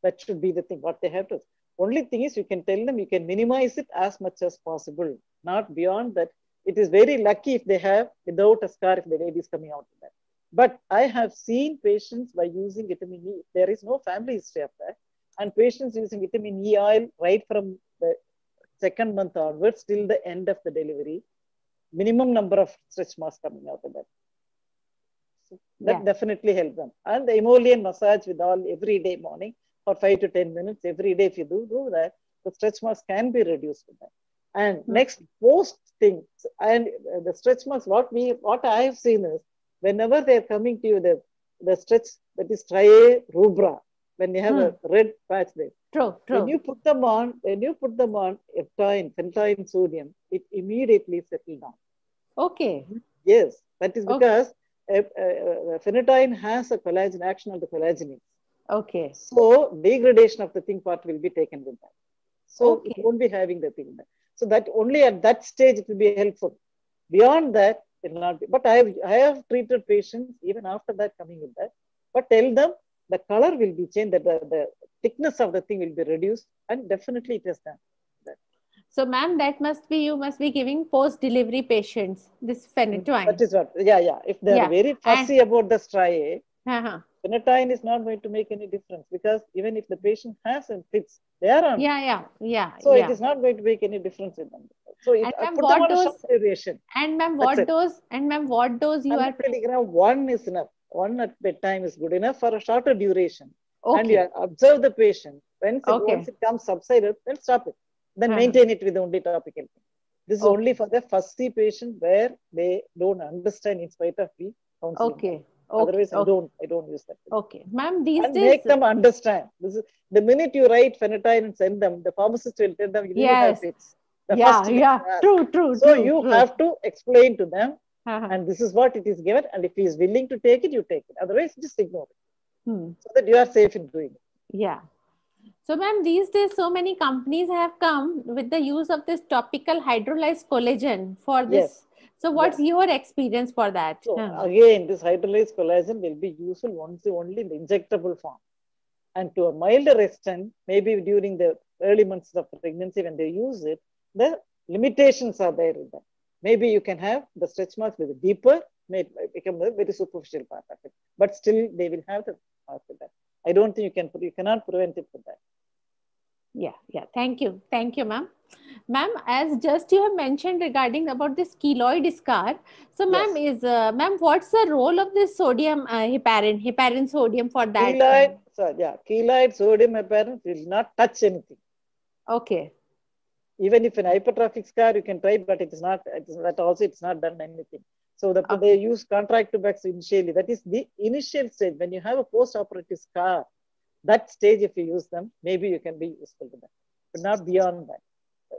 That should be the thing, what they have to. Only thing is, you can tell them, you can minimize it as much as possible. Not beyond that. It is very lucky if they have without a scar, if the baby is coming out of that. But I have seen patients by using vitamin E, there is no family history of that. And patients using vitamin E oil right from the 2nd month onwards till the end of the delivery, minimum number of stretch marks coming out of that. So that definitely helps them. And the emollient massage with all every day morning for 5 to 10 minutes every day. If you do that, the stretch marks can be reduced with that. And next post thing, and the stretch marks, what I have seen is whenever they are coming to you, the stretch that is striae rubra, when you have a red patch there. True. When you put them on phenytoin sodium, it immediately settles down. Okay. Yes, that is because phenytoin has a collagen action on the collagenase. Okay. So degradation of the thing part will be taken with that. So it won't be having the thing there. So that only at that stage it will be helpful. Beyond that, it will not be. But I have treated patients even after that coming with that. But tell them the color will be changed, that the thickness of the thing will be reduced, and definitely it is done. So, ma'am, you must be giving post-delivery patients this phenytoin. That is what, If they are very fussy about the striae, phenytoin is not going to make any difference, because even if the patient has and fits, they are on. So it is not going to make any difference in them. So it put them on a short duration. And ma'am, what dose? You are? Milligram, 1 is enough. 1 at bedtime is good enough for a shorter duration. Okay. And you observe the patient. Once it comes subsided, then stop it. Then maintain it with only topical. This is only for the fussy patient where they don't understand in spite of the counseling. Otherwise, I don't use that. Okay, ma'am, these days make them understand. This is the minute you write phenytoin and send them, the pharmacist will tell them you need to have fits. True. So you have to explain to them, and this is what it is given. And if he is willing to take it, you take it. Otherwise, just ignore it, so that you are safe in doing it. Yeah. So, ma'am, these days so many companies have come with the use of this topical hydrolyzed collagen for Yes. this. So, what's Yeah. your experience for that? So again, this hydrolyzed collagen will be useful only in the injectable form. And to a milder extent, maybe during the early months of pregnancy when they use it, the limitations are there with that. Maybe you can have the stretch marks with a deeper, may become a very superficial part of it, but still they will have the mark with that. I don't think you cannot prevent it with that. Yeah. Thank you, ma'am. Ma'am, as just you have mentioned regarding about this keloid scar. So, ma'am, Yes. ma'am, what's the role of this sodium heparin sodium for that? Keloid sodium heparin will not touch anything. Okay. Even if an hypertrophic scar, you can try, but it's not done anything. So they use contractobax initially. That is the initial stage. When you have a post-operative scar, that stage, if you use them, maybe you can be useful to that, but not beyond that.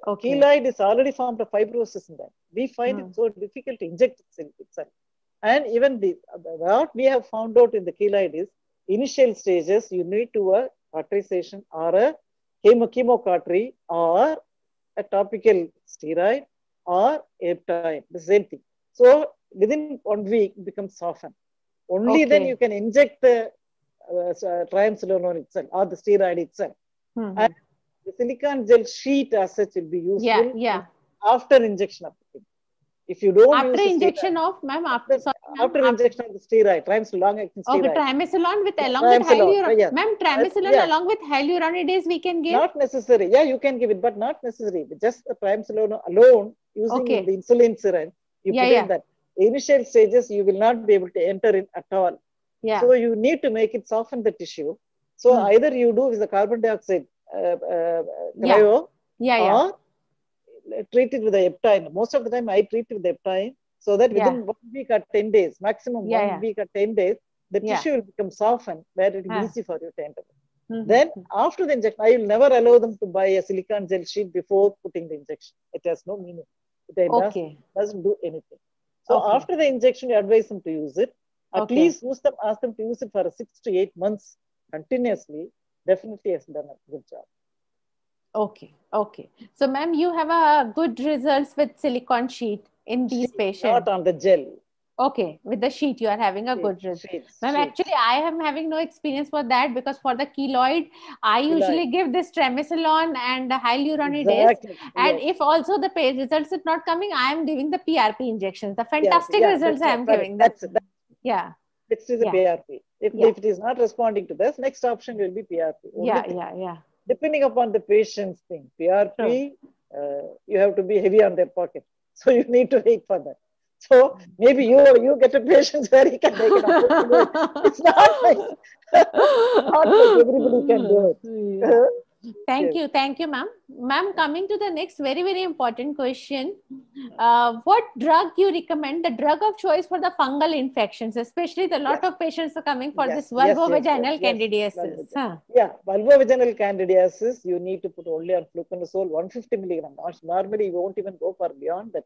Okay. Keloid is already formed a fibrosis in that. We find it so difficult to inject itself. And even what we have found out in the keloid is initial stages, you need to a cauterization or a chemocautery or a topical steroid or aptine, the same thing. So within 1 week, it becomes softened. Only then you can inject the triamcinolone itself or the steroid itself. And the silicone gel sheet as such will be useful after injection of the thing. If you don't after use injection steroid, of, ma'am, after injection of the steroid, long-acting steroid. Okay, triamcinolone with along with hyaluronic. Yes. Ma'am, triamcinolone along with hyaluronidase we can give? Not necessary. Yeah, you can give it, but not necessary. Just the triamcinolone alone, using the insulin syringe, you put in that. Initial stages, you will not be able to enter in at all. So you need to make it soften the tissue. So either you do with the carbon dioxide cryo or treat it with the aptine. Most of the time I treat it with the aptine, so that within 1 week or 10 days, maximum 1 week or 10 days, the tissue will become softened where it will be easy for you to enter. Then after the injection, I will never allow them to buy a silicone gel sheet before putting the injection. It has no meaning. It doesn't do anything. So after the injection, you advise them to use it. At least ask them to use it for 6 to 8 months continuously. Definitely has done a good job. Okay. So, ma'am, you have a good results with silicone sheet in these patients. Not on the gel. Okay, with the sheet you are having a good result. Ma'am, actually I am having no experience for that, because for the keloid, I usually give this triamcinolone and hyaluronidase. And if also the results is not coming, I am giving the PRP injections. The fantastic results I am giving. That's This is a PRP. If it is not responding to this, next option will be PRP. Depending upon the patient's thing. PRP, you have to be heavy on their pocket. So you need to wait for that. So maybe you get a patient where he can make it. It's not like everybody can do it. Thank you, ma'am. Ma'am, coming to the next very, very important question. What drug you recommend, the drug of choice for the fungal infections, especially the lot of patients are coming for this vulvovaginal candidiasis. Vulvovaginal candidiasis, you need to put only on fluconazole 150 milligram. Normally, you won't even go far beyond that.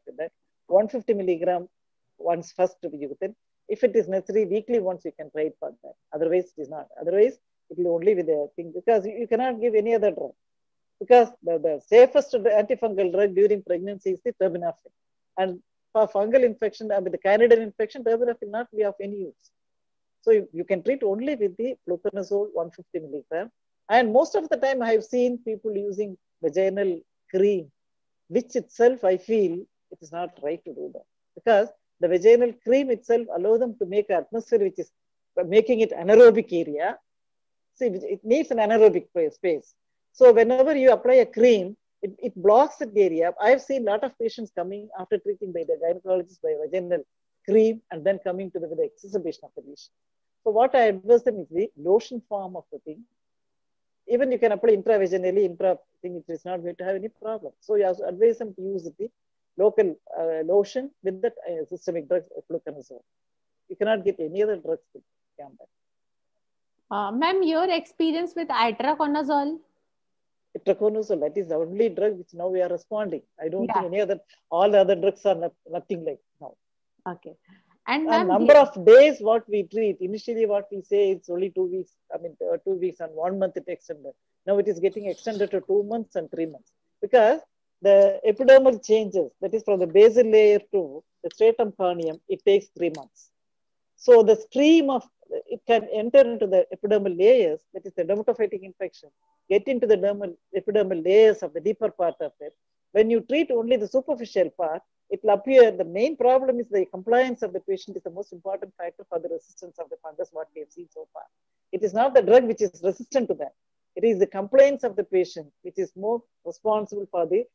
150 milligram once first to be used. If it is necessary, weekly once you can try it for that. Otherwise, it is not. Otherwise, it will only be the thing, because you cannot give any other drug. Because the safest antifungal drug during pregnancy is the terbinafine. And for fungal infection, with the candida infection, terbinafine will not be of any use. So you can treat only with the fluconazole 150 milligram. And most of the time, I have seen people using vaginal cream, which itself I feel it is not right to do that, because the vaginal cream itself allows them to make an atmosphere which is making it anaerobic area. See, it needs an anaerobic space. So whenever you apply a cream, it blocks that area. I have seen a lot of patients coming after treating by the gynecologist by vaginal cream and then coming to the exacerbation of the lesion. So what I advise them is the lotion form of the thing. Even you can apply intravaginally, it is not going to have any problem. So you have to advise them to use the local lotion with that systemic drug, fluconazole. You cannot get any other drugs beyond that. Ma'am, your experience with itraconazole? Itraconazole, that is the only drug which now we are responding. I don't think any other, all the other drugs are nothing like now. Okay. And And number of days what we treat, initially what we say it's only 2 weeks, 2 weeks and 1 month it extended. Now it is getting extended to 2 months and 3 months because the epidermal changes, that is from the basal layer to the stratum corneum, it takes 3 months. So the stream of, it can enter into the epidermal layers, that is the dermatophytic infection, get into the epidermal layers of the deeper part of it. When you treat only the superficial part, it will appear the main problem is the compliance of the patient is the most important factor for the resistance of the fungus, what we have seen so far. It is not the drug which is resistant to that. It is the compliance of the patient which is more responsible for the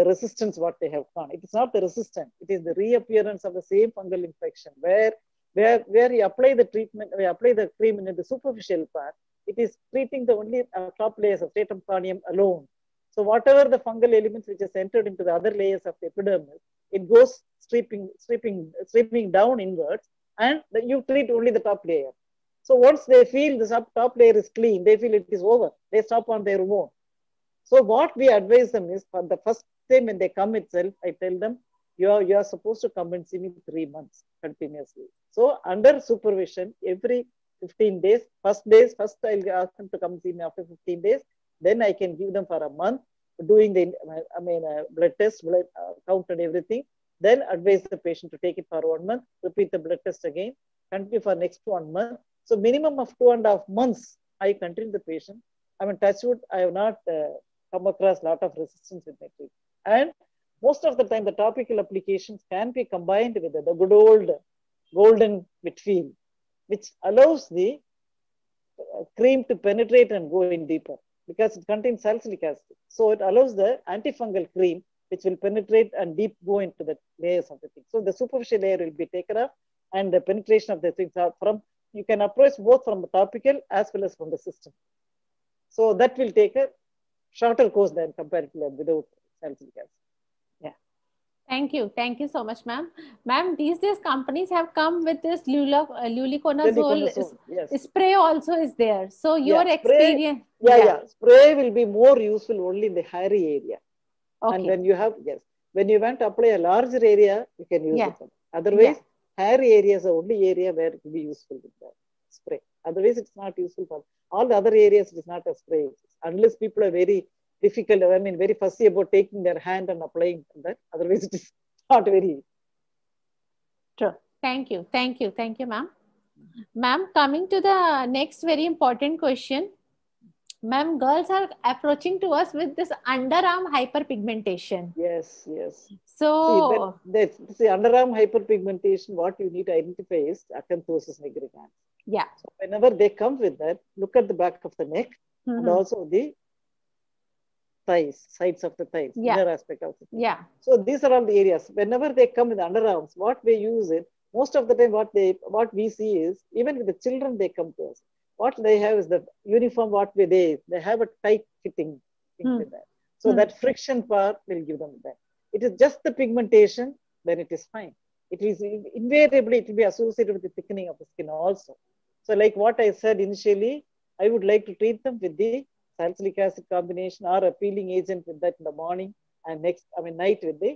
resistance what they have found. It is not the resistance, it is the reappearance of the same fungal infection where you apply the treatment, we apply the cream in the superficial part, it is treating the only top layers of stratum corneum alone. So whatever the fungal elements which has entered into the other layers of the epidermis, it goes sweeping down inwards, and you treat only the top layer. So once they feel the top layer is clean, they feel it is over, they stop on their own. So what we advise them is, for the first time when they come itself, I tell them, you are supposed to come and see me 3 months continuously. So under supervision, every 15 days, first I'll ask them to come see me after 15 days. Then I can give them for a month, doing the blood test, blood count and everything. Then advise the patient to take it for 1 month, repeat the blood test again, continue for next 1 month. So minimum of 2.5 months, I continue the patient. Touch wood, I have not come across a lot of resistance with my treatment. And most of the time, the topical applications can be combined with the good old golden Whitfield, which allows the cream to penetrate and go in deeper because it contains salicylic acid. So it allows the antifungal cream, which will penetrate and deep go into the layers of the thing. So the superficial layer will be taken off, and the penetration of the things are from, you can approach both from the topical as well as from the system. So that will take a shorter course than compared to without salicylic acid. Thank you so much, ma'am. Ma'am, these days companies have come with this luliconazole spray also is there. So your experience. Spray will be more useful only in the hairy area. Okay. And when you have, when you want to apply a larger area, you can use it. Otherwise, hairy area is the only area where it will be useful with the spray. Otherwise, it's not useful for all the other areas. It is not a spray. Unless people are very difficult, very fussy about taking their hand and applying that. Otherwise, it is not very. True. Thank you, ma'am. Ma'am, coming to the next very important question. Ma'am, girls are approaching to us with this underarm hyperpigmentation. Yes. So, see, underarm hyperpigmentation, what you need to identify is acanthosis nigricans. Yeah. So whenever they come with that, look at the back of the neck and also the thighs, sides of the thighs, inner aspect of the thighs. Yeah. So these are all the areas. Whenever they come with underarms, what we use it, most of the time what we see is, even with the children, they come to us. What they have is the uniform, they have a tight fitting thing with that. So that friction part will give them that. It is just the pigmentation, then it is fine. It is invariably, it will be associated with the thickening of the skin also. So like what I said initially, I would like to treat them with the salicylic acid combination or a peeling agent with that in the morning, and night with the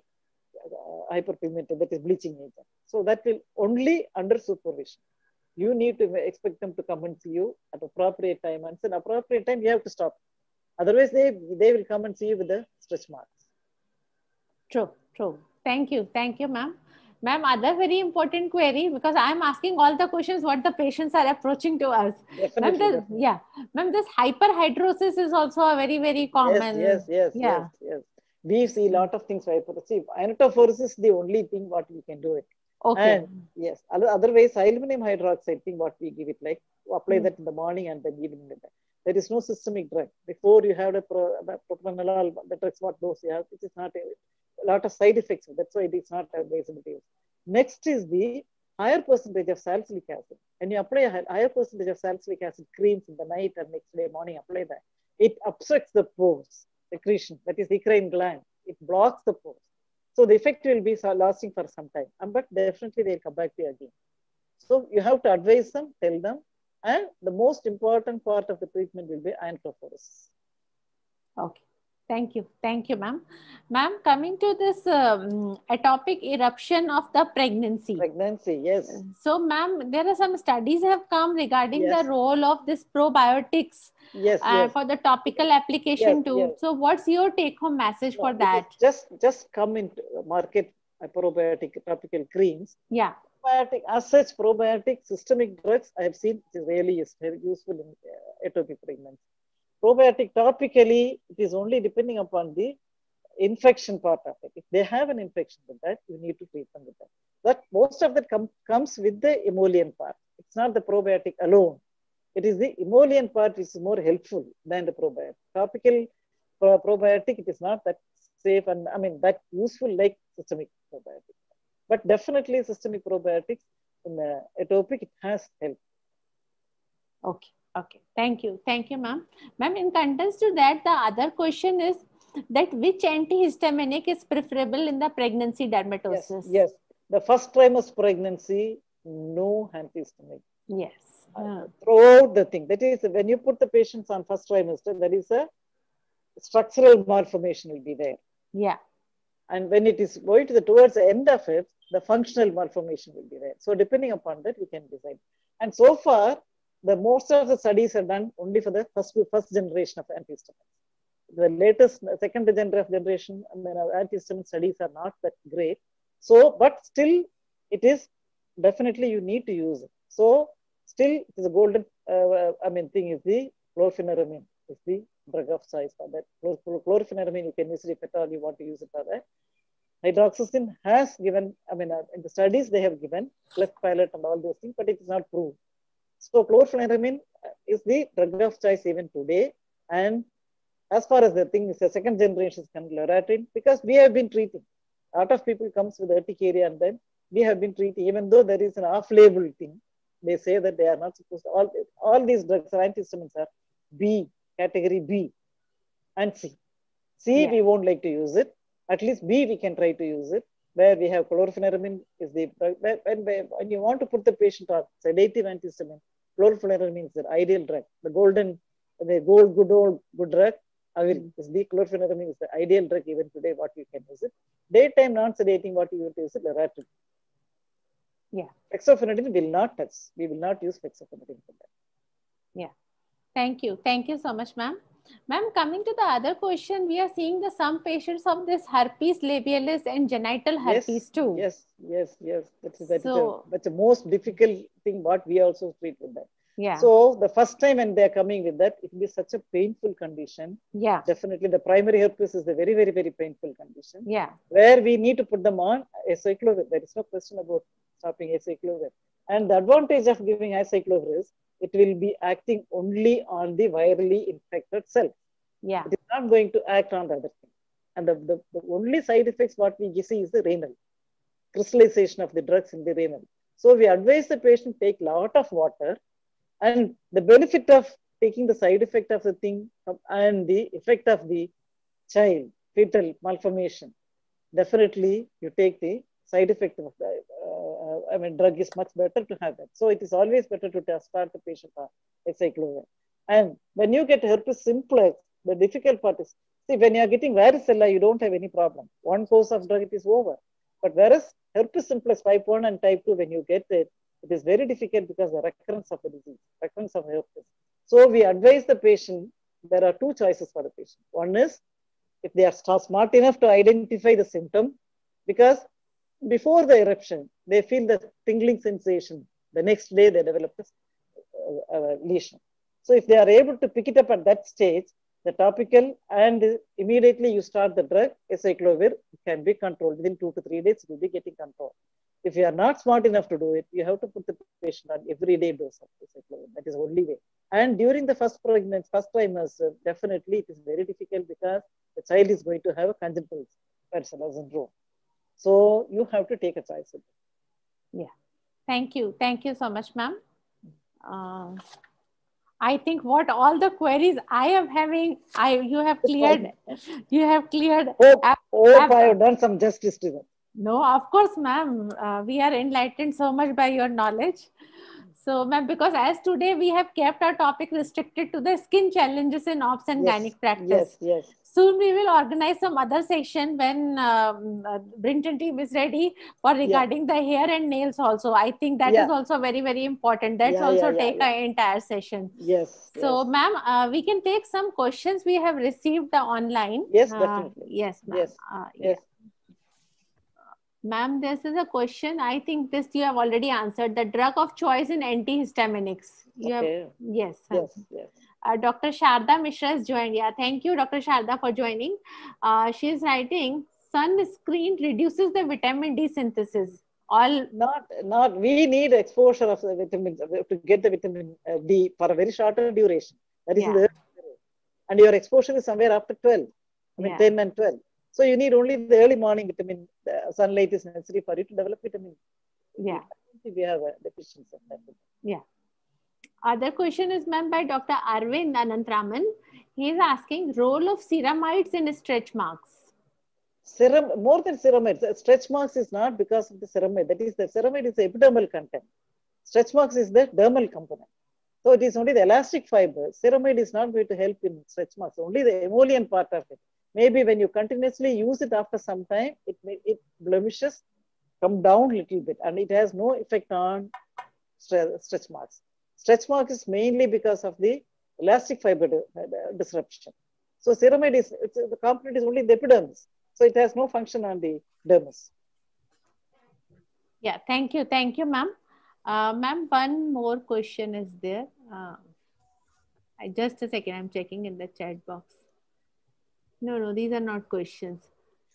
hyperpigmentation, that is bleaching agent. So that will only under supervision. You need to expect them to come and see you at appropriate time, and at appropriate time you have to stop. Otherwise, they will come and see you with the stretch marks. True. Thank you, ma'am. Ma'am, other very important query, because I am asking all the questions what the patients are approaching to us. Definitely. Ma'am, this hyperhidrosis is also a very, very common. Yes. We see a lot of things. See, ionophores is the only thing what we can do it. Okay. And yes, otherwise, aluminum hydroxide thing, what we give it, like apply that in the morning and then evening. There is no systemic drug. Before you have the propranolol, the drugs what those you have, it is not a lot of side effects. That's why it is not advisable to use. Next is the higher percentage of salicylic acid. When you apply a higher percentage of salicylic acid creams in the night and next day morning, apply that. It obstructs the pores, secretion, that is the eccrine gland. It blocks the pores. So the effect will be lasting for some time, but definitely they'll come back to you again. So you have to advise them, tell them, and the most important part of the treatment will be ionophores. Okay. Thank you, ma'am. Ma'am, coming to this atopic eruption of the pregnancy. Pregnancy, yes. So, ma'am, there are some studies have come regarding Yes. the role of this probiotics Yes, yes. for the topical application Yes, too. yes. So, what's your take-home message No, for it that? is just come into market probiotic topical creams. Yeah. Probiotic, as such, probiotic systemic drugs I have seen it is really very useful in atopic pregnancy. Probiotic topically, it is only depending upon the infection part of it. If they have an infection with that, you need to treat them with that. But most of that comes with the emollient part. It's not the probiotic alone. It is the emollient part which is more helpful than the probiotic. Topical probiotic, it is not that safe and that useful like systemic probiotic. But definitely systemic probiotics in atopic, it has help. Okay. Okay. Thank you, ma'am. Ma'am, in contest to that, the other question is that which antihistaminic is preferable in the pregnancy dermatosis? Yes. The first trimester pregnancy, no antihistaminic. Yes. Throughout the thing. That is, when you put the patients on first trimester, there is a structural malformation will be there. Yeah. And when it is going towards the end of it, the functional malformation will be there. So depending upon that, we can decide. And so far, the most of the studies are done only for the first generation of antihistamines. The latest second generation antihistamine studies are not that great. So, but still, it is definitely you need to use it. So, still, it is a golden. Thing is the chlorpheniramine is the drug of choice for that. Chlorpheniramine you can use it if at all you want to use it for that. Hydroxyzine has given. In the studies they have given cleft palate and all those things, but it is not proved. So chlorpheniramine is the drug of choice even today. And as far as the thing is, the second generation is loratadine, because we have been treating. A lot of people comes with urticaria and then we have been treating, even though there is an off-label thing. They say that they are not supposed to, all these drugs are antihistamines are B, category B and C. C, we won't like to use it. At least B, we can try to use it. Where we have chlorpheniramine is the, when you want to put the patient on sedative antihistamine, chlorpheniramine is the ideal drug. The good drug is the chlorpheniramine is the ideal drug even today, what you can use it. Daytime non-sedating, what you use it, loratadine. Yeah. Fexofenadine will not touch. We will not use fexofenadine for that. Yeah. Thank you. Thank you so much, ma'am. Ma'am, coming to the other question, we are seeing some patients of this herpes labialis and genital herpes too. Yes. That's the most difficult thing what we also treat with that. Yeah. So the first time when they are coming with that, it will be such a painful condition. Yeah. Definitely the primary herpes is a very, very, very painful condition. Yeah. Where we need to put them on acyclovir. There is no question about stopping acyclovir. And the advantage of giving acyclovir is it will be acting only on the virally infected cell. Yeah. It is not going to act on the other thing. And the only side effects what we see is the renal. Crystallization of the drugs in the renal. So we advise the patient take lot of water, and the benefit of taking the side effect of the thing and the effect of the child, fetal malformation, definitely you take the side effect of the drug is much better to have that. So it is always better to start the patient on acyclovir. And when you get herpes simplex, the difficult part is, see, when you are getting varicella, you don't have any problem. One course of drug, it is over. But whereas herpes simplex type 1 and type 2, when you get it, it is very difficult because of the recurrence of the disease, recurrence of herpes. So we advise the patient, there are two choices for the patient. One is, if they are smart enough to identify the symptom, because before the eruption, they feel the tingling sensation. The next day, they develop a lesion. So if they are able to pick it up at that stage, the topical, and immediately you start the drug, acyclovir, can be controlled. Within 2 to 3 days, it will be getting controlled. If you are not smart enough to do it, you have to put the patient on everyday dose of acyclovir. That is the only way. And during the first pregnancy, first trimester, definitely it is very difficult because the child is going to have a congenital varicella syndrome. So you have to take a choice. Yeah. Thank you. Thank you so much, ma'am. I think what all the queries I am having, you have cleared. You have cleared. Hope I have done some justice to them. No, of course, ma'am. We are enlightened so much by your knowledge. So, ma'am, because as today we have kept our topic restricted to the skin challenges in obs and Yes, gynec practice. yes, yes. Soon we will organize some other section when Brinton team is ready for regarding the hair and nails also. I think that is also very, very important. That's also take an entire session. Yes. So, ma'am, we can take some questions we have received online. Yes, definitely. Yes, ma'am. Yes. Ma'am, this is a question. I think this you have already answered. The drug of choice in antihistaminics. Yes. Yes. Dr. Sharda Mishra has joined. Yeah, thank you, Dr. Sharda, for joining. She is writing, sunscreen reduces the vitamin D synthesis. Not. We need exposure of the vitamins to get the vitamin D for a very shorter duration. That is in the, and your exposure is somewhere after 12. I mean 10 and 12. So you need only the early morning vitamin sunlight is necessary for you to develop vitamin D. Yeah. If we have a deficiency of that. Yeah. Other question is, ma'am, by Dr. Arvind Anantraman. He is asking role of ceramides in stretch marks. More than ceramides, stretch marks is not because of the ceramide. That is, the ceramide is the epidermal content. Stretch marks is the dermal component. So it is only the elastic fiber. Ceramide is not going to help in stretch marks. Only the emollient part of it. Maybe when you continuously use it after some time, it blemishes, come down a little bit, and it has no effect on stretch marks. Stretch mark is mainly because of the elastic fiber disruption. So ceramide is the component is only the epidermis. So it has no function on the dermis. Yeah, thank you, ma'am. Ma'am, one more question is there. Just a second, I'm checking in the chat box. No, these are not questions.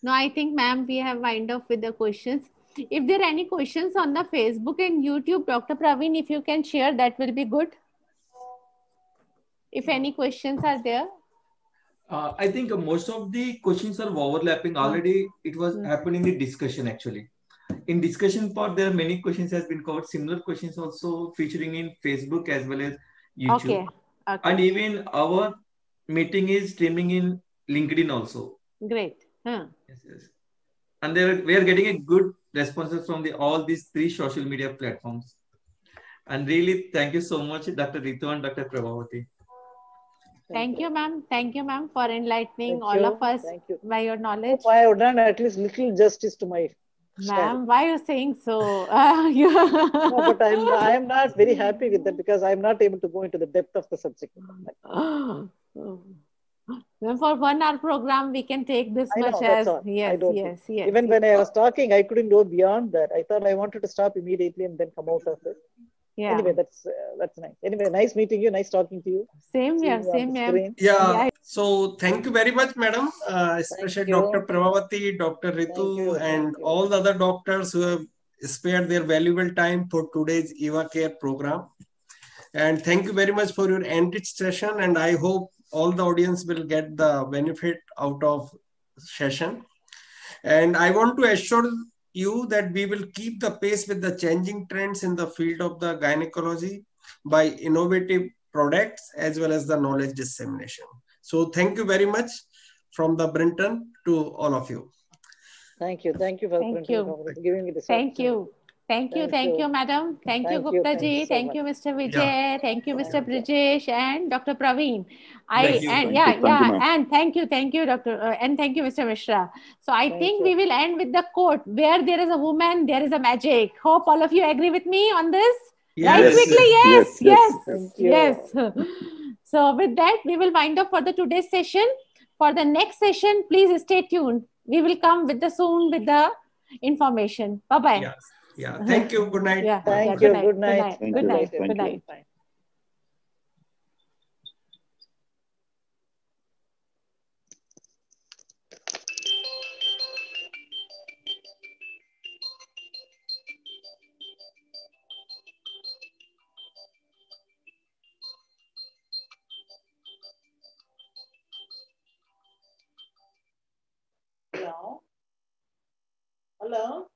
No, I think, ma'am, we have wind up with the questions. If there are any questions on the Facebook and YouTube, Dr. Praveen, if you can share, that will be good. If any questions are there. I think most of the questions are overlapping already. It was happening in the discussion actually. In discussion part, there are many questions has been covered. Similar questions also featuring in Facebook as well as YouTube. Okay. And even our meeting is streaming in LinkedIn also. Great. Yes. And we are getting a good responses from all these 3 social media platforms. And really, thank you so much, Dr. Ritu and Dr. Prabhavati. Thank you, ma'am. Thank you, ma'am, for enlightening all of us by your knowledge. I have done at least little justice to my. Ma'am, why are you saying so? No, but I am not very happy with that because I am not able to go into the depth of the subject. For 1 hour program, we can take this much as yes. Even when I was talking, I couldn't go beyond that. I thought I wanted to stop immediately and then come out of it. Yeah. Anyway, that's nice. Anyway, nice meeting you. Nice talking to you. Same here. Yeah. So thank you very much, madam. Especially Dr. Prabhavati, Dr. Ritu, and all the other doctors who have spared their valuable time for today's Eva Care program. And thank you very much for your enriched session. And I hope all the audience will get the benefit out of session. And I want to assure you that we will keep the pace with the changing trends in the field of the gynecology by innovative products as well as the knowledge dissemination. So thank you very much from the Brinton to all of you. Thank you for giving me this. Thank you, madam. Thank you, Gupta ji. Thank you, Mr. Vijay. Yeah. Thank you, Mr. Brijesh and Dr. Praveen. And thank you, Doctor, and thank you, Mr. Mishra. So I think we will end with the quote: "Where there is a woman, there is a magic." Hope all of you agree with me on this. Yes. Right quickly, yes. So with that, we will wind up for the today's session. For the next session, please stay tuned. We will come soon with the information. Bye-bye. Yes. Yeah. Thank you. Good night. Thank you. Good night. Good night. Hello.